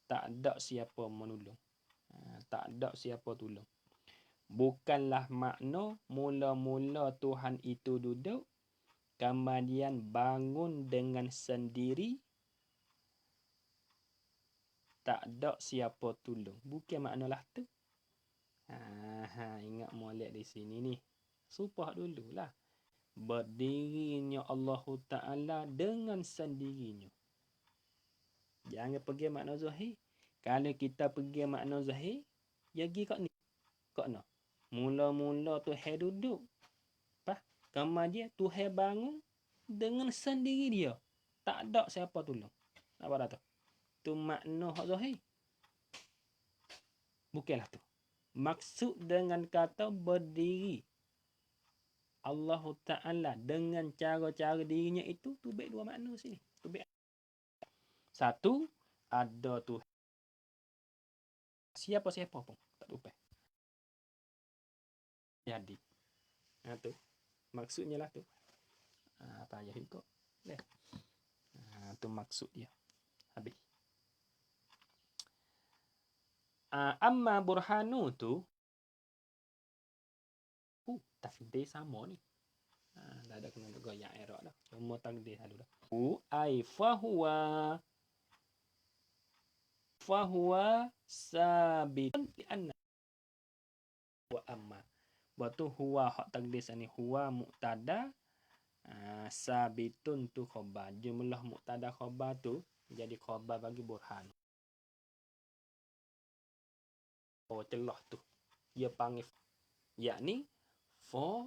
Tak ada siapa menolong. Tak ada siapa tolong. Bukanlah makna mula-mula Tuhan itu duduk, kemudian bangun dengan sendiri, tak ada siapa tolong. Bukan maknalah tu. Ingat molek di sini ni. Supah dululah. Berdirinya Allah Ta'ala dengan sendirinya. Jangan pergi makna zahir. Kalau kita pergi makna zahir, ya pergi kat ni. Kat na. Mula-mula Tuhan duduk. Kemudian Tuhan bangun dengan sendiri dia. Tak ada siapa tolong. Apa dah tu? Tu makna hak zahir. Bukanlah tu. Maksud dengan kata berdiri Allah Ta'ala dengan cara-cara dirinya itu, tu baik dua makna sini. Tu baik. Satu, ada Tuhan. Siapa-siapa pun. Tak lupa. Jadi. Tu. Maksudnya lah tu. Payah juga. Tu maksud dia. Habis. Amma burhanu tu. Takdir sama ni. Dah ada kena goyak error dah. Cuma takdir dulu dah. Ai fahuwa sabitun li anna wa amma. Batu huwa hak takdir sini huwa muqtada sabitun tu khabar. Jumlah muqtada khabar tu jadi khabar bagi burhan. Celah tu. Ia panggil yakni fa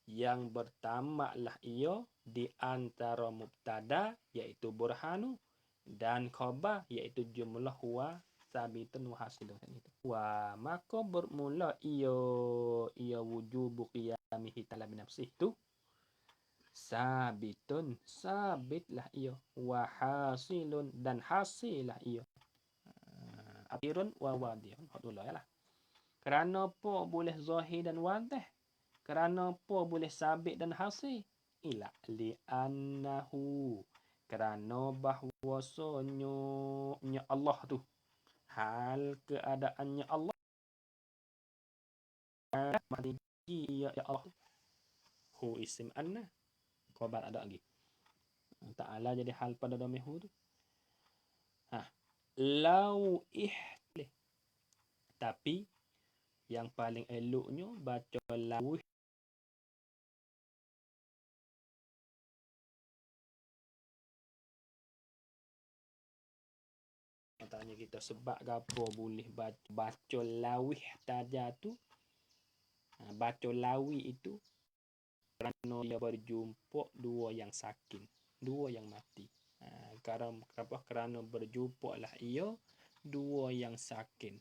yang bertamaklah ia di antara mubtada iaitu burhanu dan khabar iaitu jumlah huwa sabitun wa hasilun itu. Wa maka bermula ia wujubu qiyamihi ta'ala bi nafsihi tu sabitlah ia wa hasilun dan hasilah ia. Akhirun wa wadihun. Hadullah ya lah. Kerana apa boleh zahir dan wadih? Kerana apa boleh sabit dan hasil? Ila li'annahu. Kerana bahwasanya Allah tu. Hal keadaannya Allah. Ya Allah. Hu isim anna. Khabar ada lagi. Ta'ala jadi hal pada domihu tu. Lau ihlih. Tapi yang paling eloknya baca lawih. Tanya kita sebab apa boleh baca lawih saja tu. Baca lawih itu kerana dia berjumpa dua yang sakin, dua yang mati. Kerana berjumpa lah ia dua yang sakin.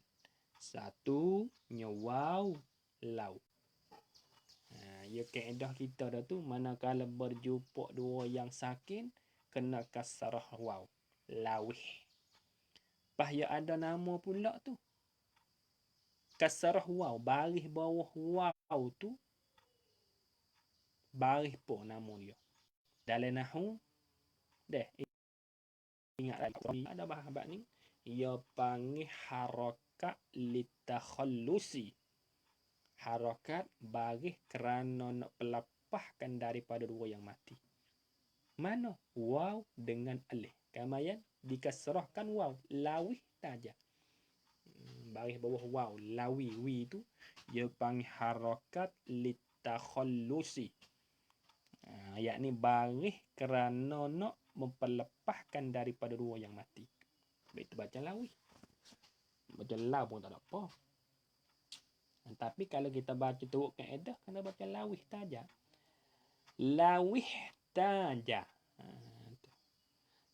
Satu waw lau. Ya kaedah kita dah tu manakala berjumpa dua yang sakin kena kasrah waw lawih. Ya ada nama pula tu. Kasrah waw baris bawah waw tu baris po nama dia. Dalam nahu deh ingat lagi ada bahabat ni ia panggil harakat litakhallusi. Harakat baris kerana nak pelepaskan daripada dua yang mati. Mana waw dengan alif. Kamayan dikasrahkan waw, lawih saja. Baris bawah waw, lawi, wi tu ia panggil harakat litakhallusi. Yakni baris kerana nak memperlepaskan daripada dua yang mati. Itu baca lawi. Baca law pun tak ada apa. Tapi kalau kita baca turut kaedah, kena baca lawih saja. Lawih saja.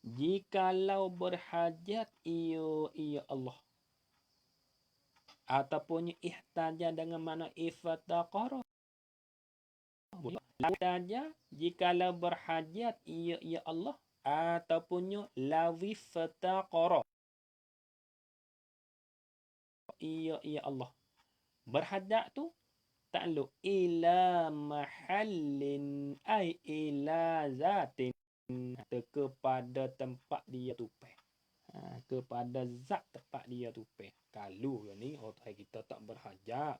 Jikalau berhajat ia Allah. Ataupun ihtaja dengan makna iftaqara. Saja jikalau berhajat ia Allah ataupun lawi fataqara. Ia Allah. Berhajat tu takluk ila mahallin ai ila zatin kepada tempat dia tupai. Kepada zat tempat dia tupai. Kalau ni Tuhan kita tak berhajat.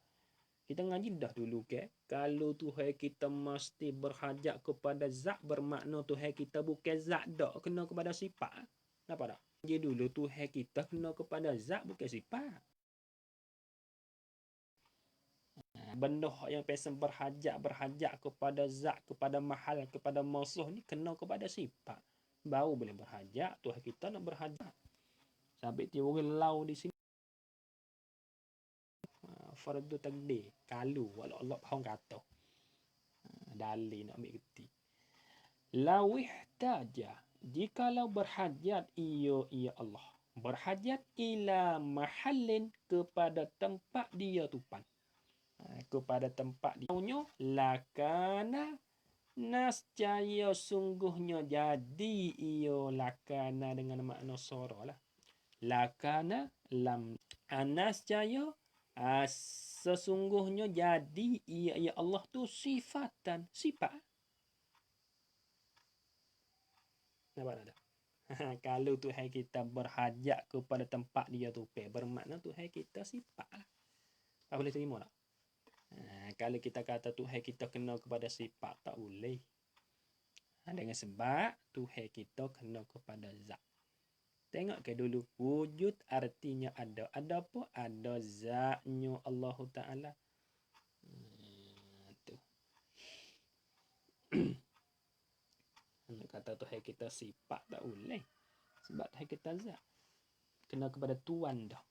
Kita ngaji dah dulu ke? Kalau Tuhan kita mesti berhajat kepada zat bermakna Tuhan kita bukan zat dak, kena kepada sifat. Nampak tak? Jadi dulu Tuhan kita kena kepada zat bukan sifat. Benda yang pesan berhajat kepada zat, kepada mahal, kepada mausuh ni kena kepada sifat. Baru boleh berhajat. Tuhan kita nak berhajat. Sampai dia orang lau di sini. Fardu takdir. Kalau walau Allah faham kata. Dalil nak ambil kerti. Lawih taja. Jikalau berhajat ia Allah. Berhajat ila mahallin kepada tempat dia tupan. Kepada tempat dia lakana nascaya sungguhnya jadi ia lakana dengan makna sora lah. Lakana lam anascaya sesungguhnya jadi ia Allah tu sifatan sifat. Nampak tak? Kalau Tuhan kita berhajat kepada tempat dia tu bermakna Tuhan kita sifat lah. Tak boleh terima tak? Kalau kita kata Tuhan kita kena kepada sifat, tak boleh. Dengan sebab Tuhan kita kena kepada zat. Tengok ke dulu wujud artinya ada. Ada apa? Ada zatnya Allah Ta'ala. Tu. Nak kata Tuhan kita sifat tak boleh. Sebab Tuhan kita zat. Kena kepada Tuhan dah.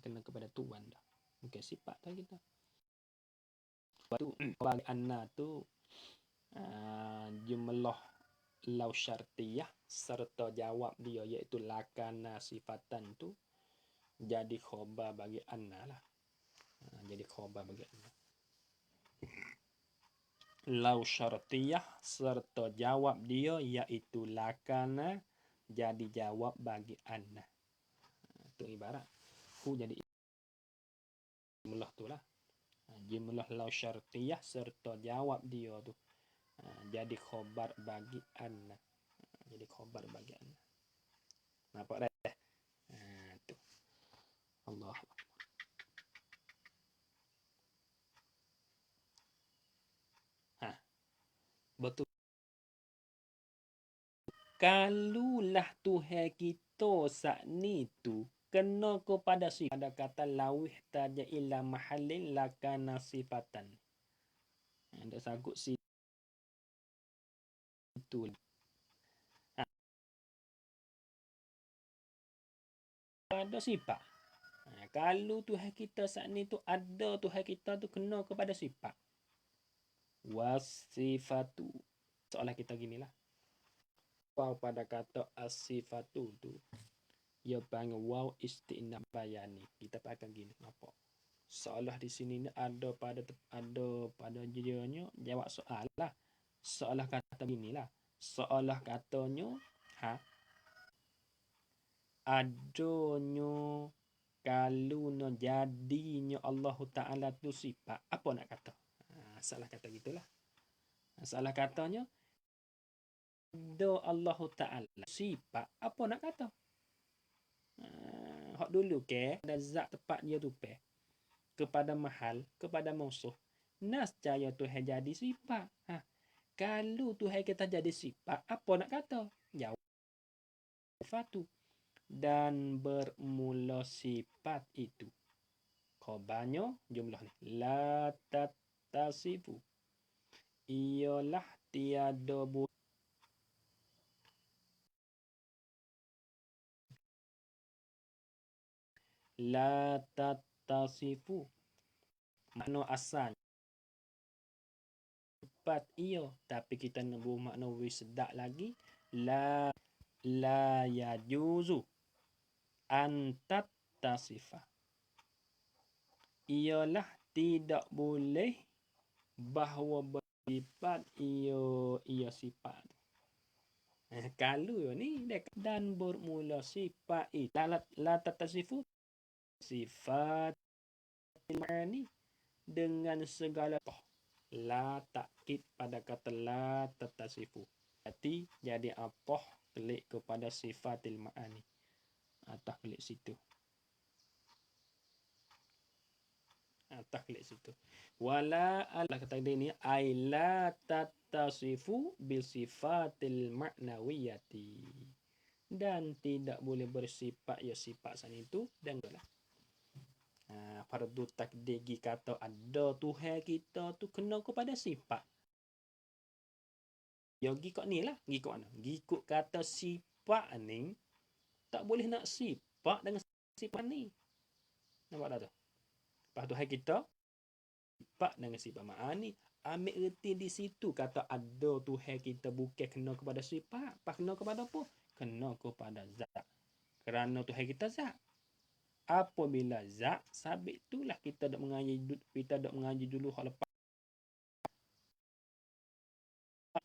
Kena kepada Tuhan dah. Bukan sifat Tuhan kita. Tu bagi anna tu jumlah lau syartiyah serta jawab dia iaitu lakana sifatan tu jadi khabar bagi anna lah. Jadi khabar bagi anna. Lau syartiyah serta jawab dia iaitu lakana jadi jawab bagi anna. Tu ibarat ku jadi jumlah tu lah. Jumlah lau syartiyah serta jawab dia tu jadi khabar bagi anna. Jadi khabar bagi anna. Nampak dah? Tu. Allah. Betul. Kalulah Tuhan kita saat ni tu kena kepada sifat. Ada kata lawih taja ila mahallin lakana sifatan. Ada sangkut situ. Ada sifat. Kalau Tuhan kita saat ni tu ada Tuhan kita tu kena kepada sifat. Wasifatu. Soalan kita ginilah. Waw pada kata as-sifatu tu. Ia panggil waw istinaf bayani. Kita pakai gini. Nampak? Soalan di sini ni ada pada jadinya jawab soal lah. Soalan kata ginilah. Soalan katanya adonyo kalau no jadinya Allah Ta'ala tu sifat. Apa nak kata? Salah kata gitulah. Salah katanya do Allah Ta'ala sifat apa nak kata? Hak dulu ke ada zat tepat dia tu pe kepada mahal kepada musuh. Nas caya Tuhan jadi sifat. Kalau Tuhan kita jadi sifat, apa nak kata? Jawab sifatu. Dan bermula sifat itu. Khabarnya jumlah ni. La tattasifu. Ialah tiada la tattasifu. Makna asal sifat ia, tapi kita nak buat makna wisdak lagi. La yajuzu an tattasifa. Ialah tidak boleh bahawa bersifat ia sifat. Kalau ni dan bermula sifat itu la tattasifu sifat ni dengan segala la takkid pada kata la tattasifu. Jadi apa klik kepada sifatil ma'ani. Atas klik situ. Klik situ. Wala Allah kata dia ni ai la tattasifu bil sifatil ma'nawiyati. Dan tidak boleh bersifat ya sifat sana itu dan itulah. Fardu takdigi kata ada Tuhan kita tu kena kepada sifat. Ya gikot ni lah. Gikot mana? Gikot kata sifat ni tak boleh nak sifat dengan sifat ni. Nampak tak tu? Lepas Tuhan kita sifat dengan sifat ma'ani. Ambil erti di situ kata ada Tuhan kita bukan kena kepada sifat. Pas kena kepada apa? Kena kepada zat. Kerana Tuhan kita zat. Apabila zat, sabit itulah kita dak mengaji dulu hal lepas.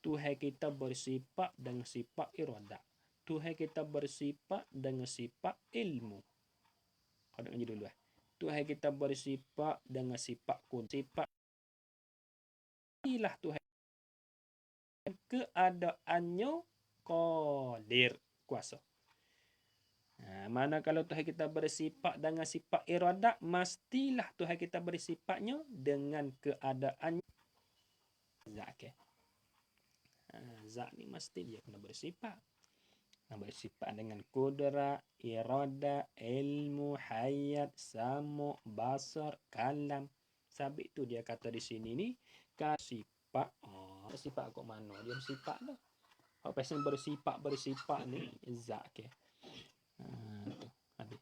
Tuhan kita bersifat dengan sifat iradah. Tuhan kita bersifat dengan sifat ilmu. Kau dak ngaji dulu Tuhan kita bersifat dengan sifat kun. Sifat inilah Tuhan. Keadaannya qadir, kuasa. Mana kalau Tuhan kita bersifat dengan sifat iradah, mestilah Tuhan kita bersifatnya dengan keadaan zat ke. Zat ni mesti dia kena bersifat. Bersifat dengan kudrat, iradah, ilmu, hayat, samu, basar, kalam. Sabit tu dia kata di sini ni sifat. Sifat kok mana? Dia bersifat dah. Apa yang bersifat ni zat ke. Tu habis.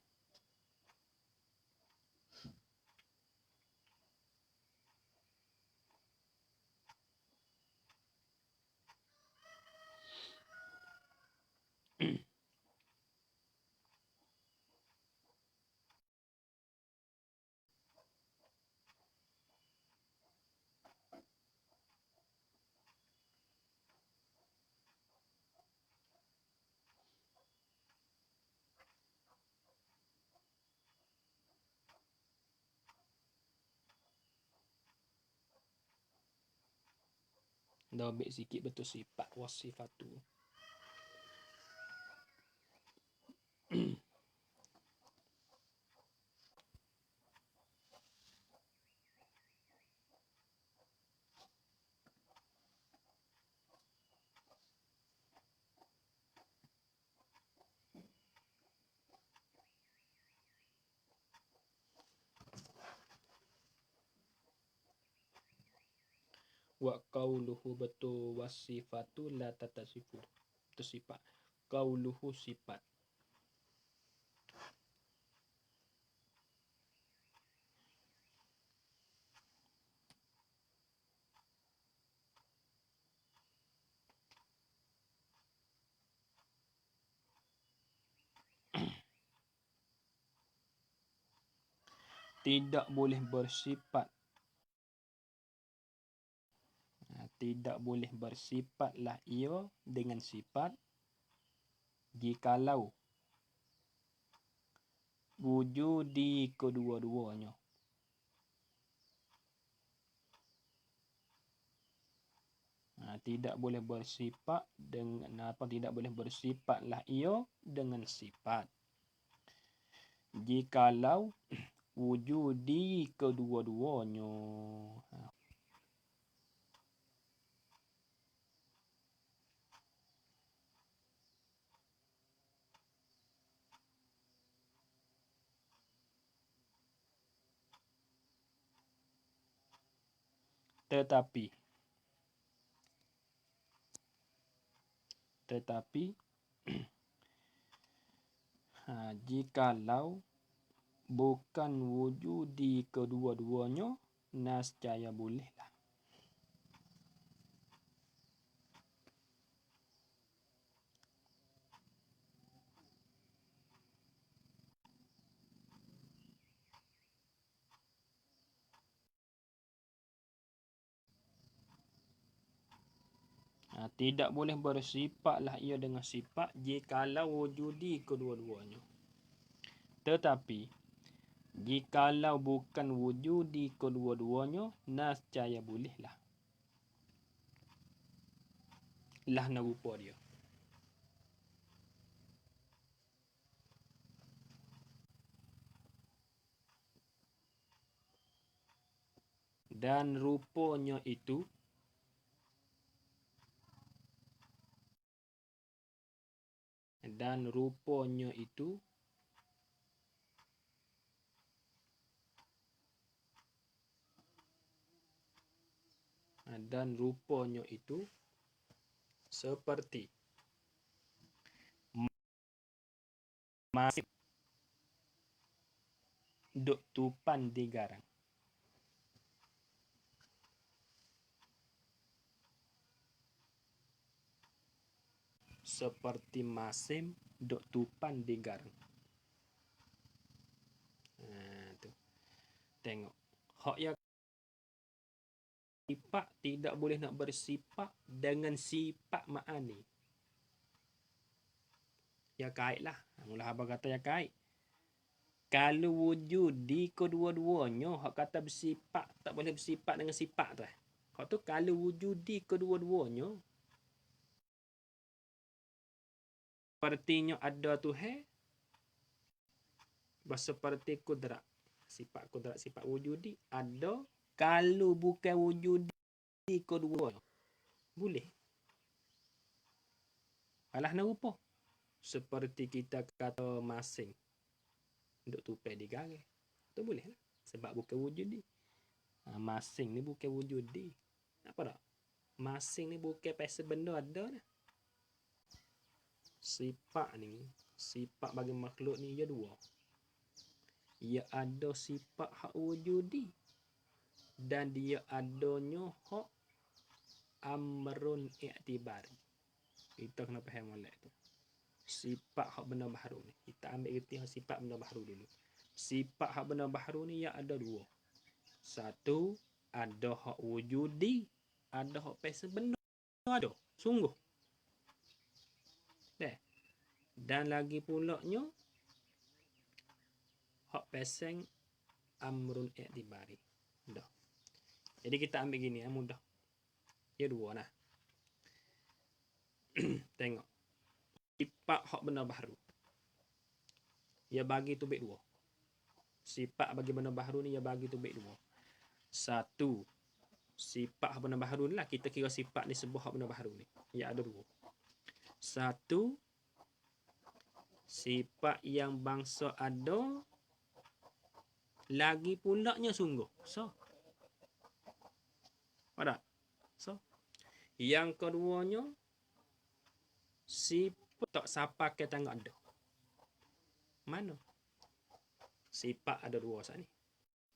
Dah ambil sikit betul sifat wasifatu. Wa qauluhu betul wasifatu la tatasifu. Itu sifat. Qauluhu sifat. Tidak boleh bersifat. Tidak boleh bersifatlah ia dengan sifat jikalau wujudi kedua-duanya. Tidak boleh bersifat dengan apa? Tidak boleh bersifatlah ia dengan sifat. Jikalau wujudi kedua-duanya. Tetapi jikalau bukan wujudi kedua-duanya, nascaya bolehlah. Tidak boleh bersifatlah ia dengan sifat jikalau wujudi kedua-duanya. Tetapi jikalau bukan wujudi kedua-duanya, nascaya bolehlah. Lah na rupa dia. Dan rupanya itu seperti masih duk tupan di garang. Seperti masim duk tupan di garang. Tu. Tengok. Hak yang sifat tidak boleh nak bersifat dengan sifat ma'ani. Ya kaitlah. Mula abang kata ya kait. Kalau wujud di kedua-duanya, hak kata bersifat, tak boleh bersifat dengan sifat tu. Hak tu kalau wujud di kedua-duanya, sepertinya ada Tuhan, seperti kudrat. Sifat kudrat, sifat wujudi ada. Kalau bukan wujudi kedua, boleh. Alah na rupa. Seperti kita kata masing duk tupai di garang. Tu boleh lah. Sebab bukan wujudi. Masing ni bukan wujudi. Apa tak? Masing ni bukan pasal benda ada dah. Sifat ni, sifat bagi makhluk ni ia dua. Ia ada sifat hak wujudi. Dan dia adanya hak amrun i'tibari. Kita kena faham molek tu. Sifat hak benda baharu ni. Kita ambil erti sifat benda baharu dulu. Sifat hak benda baharu ni ia ada dua. Satu, ada hak wujudi, ada hak pasal benda ada. Sungguh. Dan lagi pulaknya hak pasal amrun i'tibari. Dah. Jadi kita ambil gini mudah. Ya dua nah. Tengok. Sifat hak benda baharu. Ia bagi tu baik dua. Sifat bagi benda baharu ni ia bagi tu baik dua. Satu, sifat hak benda baharu ni lah. Kita kira sifat ni sebuah hak benda baharu ni. Ia ada dua. Satu, sifat yang bangsa ada lagi pulaknya sungguh. So. Ada? So. Yang keduanya, sifat tak siapa kita tak ada. Mana? Sifat ada dua saat ni.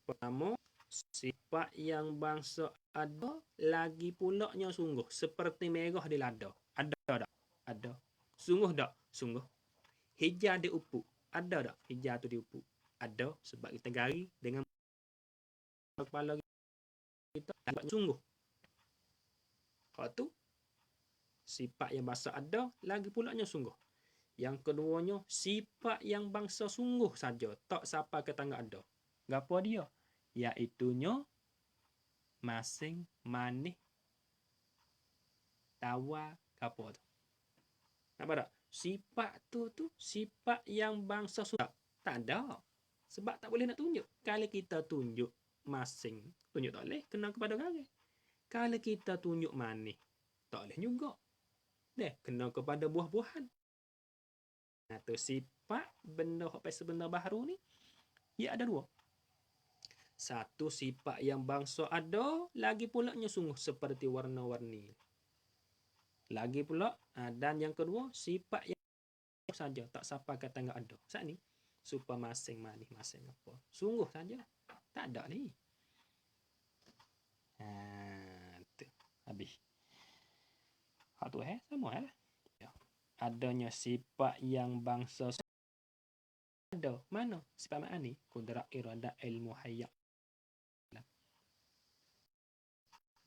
Pertama, sifat yang bangsa ada lagi pulaknya sungguh. Seperti merah di lada. Ada tak? Ada. Sungguh tak? Sungguh. Hijau di upuk. Ada tak? Hijau tu di upuk. Ada. Sebab kita gari dengan kepala kita. Sungguh. Hak tu sifat yang bangsa ada lagi pulaknya sungguh. Yang keduanya, sifat yang bangsa sungguh saja. Tak siapa kata tak ada. Gapo dia? Iaitunya masing manih tawa, apa tu. Nampak tak? Sifat tu sifat yang bangsa sudah tak ada. Sebab tak boleh nak tunjuk. Kalau kita tunjuk masing, tunjuk tak boleh, kena kepada orang. Kalau kita tunjuk manis, tak boleh juga. Kena kepada buah-buahan. Nah, tu sifat benda sebenar baharu ni, ia ada dua. Satu sifat yang bangsa ada, lagi pula nya sungguh seperti warna-warni. Lagi pula, dan yang kedua, sifat yang saja, tak siapa kata enggak ada. Saat ni, supaya masing manis, masing apa. Sungguh saja, tak ada ni. Tu, habis. Hak tu sama lah. Adanya sifat yang bangsa ada. Mana sifat ma'ani? Kudrat, iradah, ilmu, hayat.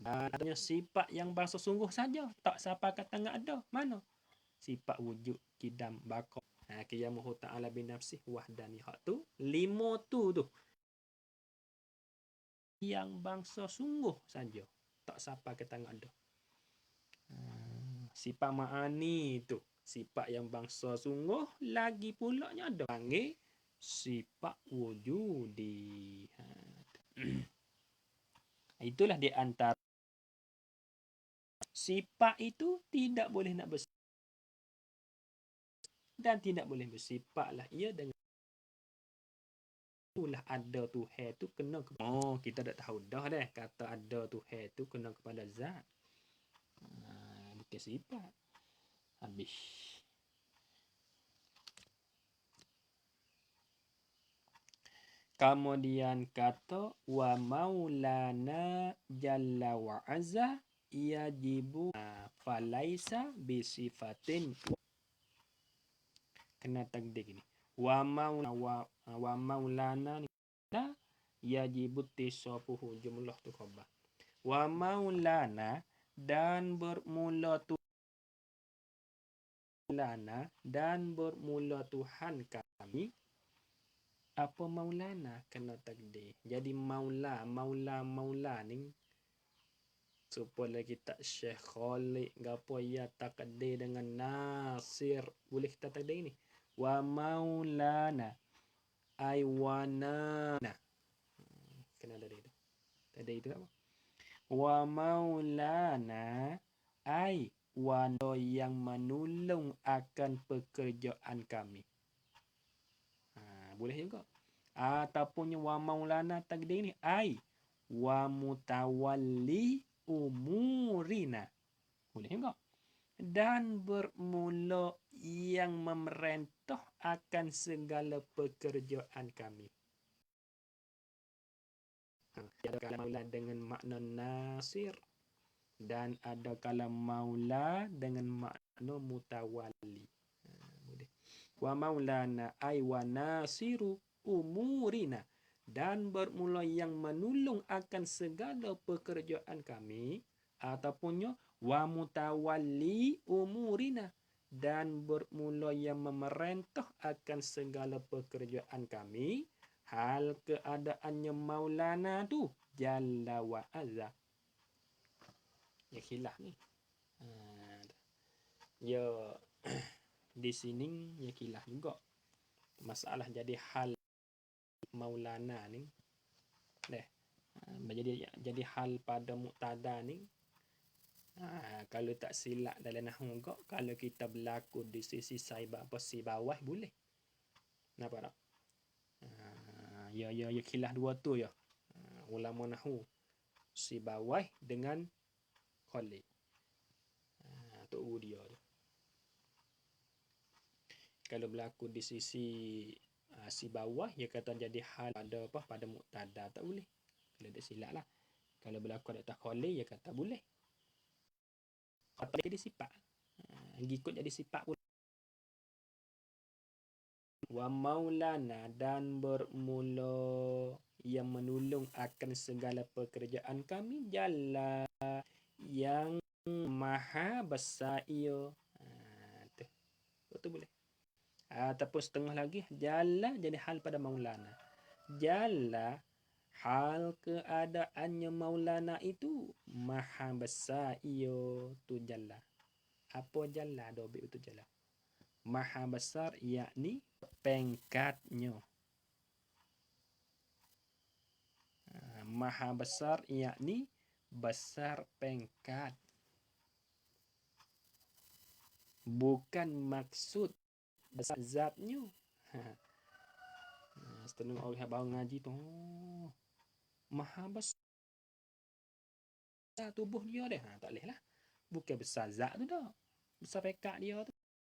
Adanya sifat yang bangsa sungguh saja. Tak siapa kata enggak ada. Mana? Sifat wujud, kidam, baqa. Qiyamuhu ta'ala binafsih wahdani. Hak tu, 5 tu. Yang bangsa sungguh saja. Tak siapa kata enggak ada. Sifat ma'ani tu. Sifat yang bangsa sungguh, lagi pula nya ada. Panggil sifat wujudi. Itulah di antara sifat itu tidak boleh nak bersifat dan tidak boleh bersifatlah ia dengan itulah ada Tuhan tu kena kita dah tahu dah kata ada Tuhan tu kena kepada zat. Bukan sifat. Habis. Kemudian kata wa maulana jalla wa azza yajibu falaisa bisifatin. Kena takdir gini. Wa maulana yajibu tisafuhu, jumlah tu khabar. Wa maulana, dan bermula Tuhan kami. Apa maulana? Kena takdir. Jadi maula ni supaya kita Syekh Khalid gapo ya takdir dengan Nasir. Boleh kita takdir ni. Wa maulana ay wanana. Kena ada itu. Tadi itu apa? Wa maulana ay wano yang menolong akan pekerjaan kami. Boleh juga. Ataupun wa maulana takdir ni ay wa mutawalli umurina. Boleh juga. Dan bermula yang memerintah akan segala pekerjaan kami. Ada kalam maula dengan makna nasir. Dan ada kalam maula dengan makna mutawalli. Boleh. Wa maulana ay wa nasiru umurina. Dan bermula yang menolong akan segala pekerjaan kami. Ataupun wa mutawalli umurina. Dan bermula yang memerintah akan segala pekerjaan kami. Hal keadaannya maulana tu jalla wa azza. Ya khilaf ni. Ya di sini ya khilaf juga. Masalah jadi hal maulana ni. Jadi hal pada muktada ni. Kalau tak silap dalam nahwu juga, kalau kita berlaku di sisi si bawah boleh. Nampak tak? Ya khilaf dua tu ya. Ulama nahwu si bawah dengan Khalid. Tu dia tu. Kalau berlaku di sisi si bawah, dia kata jadi hal pada muktada, tak boleh. Kalau dia silap lah. Kalau berlaku di atas Khalid, dia kata boleh. Atau jadi sifat. Ikut jadi sifat pula. Wa maulana, dan bermula yang menolong akan segala pekerjaan kami jalla yang maha besar ia. Tu boleh. Ataupun setengah lagi jalla jadi hal pada maulana. Jalla hal keadaannya maulana itu maha besar ia tu jalla. Apa jalan dobit itu jalan? Maha besar yakni pengkatnya. Maha besar yakni besar pengkat. Bukan maksud besar zatnya. Setengah orang baru ngaji tu. Maha besar tubuh dia deh. Tak boleh lah. Bukan besar zat tu dah. Besar pengkat dia tu.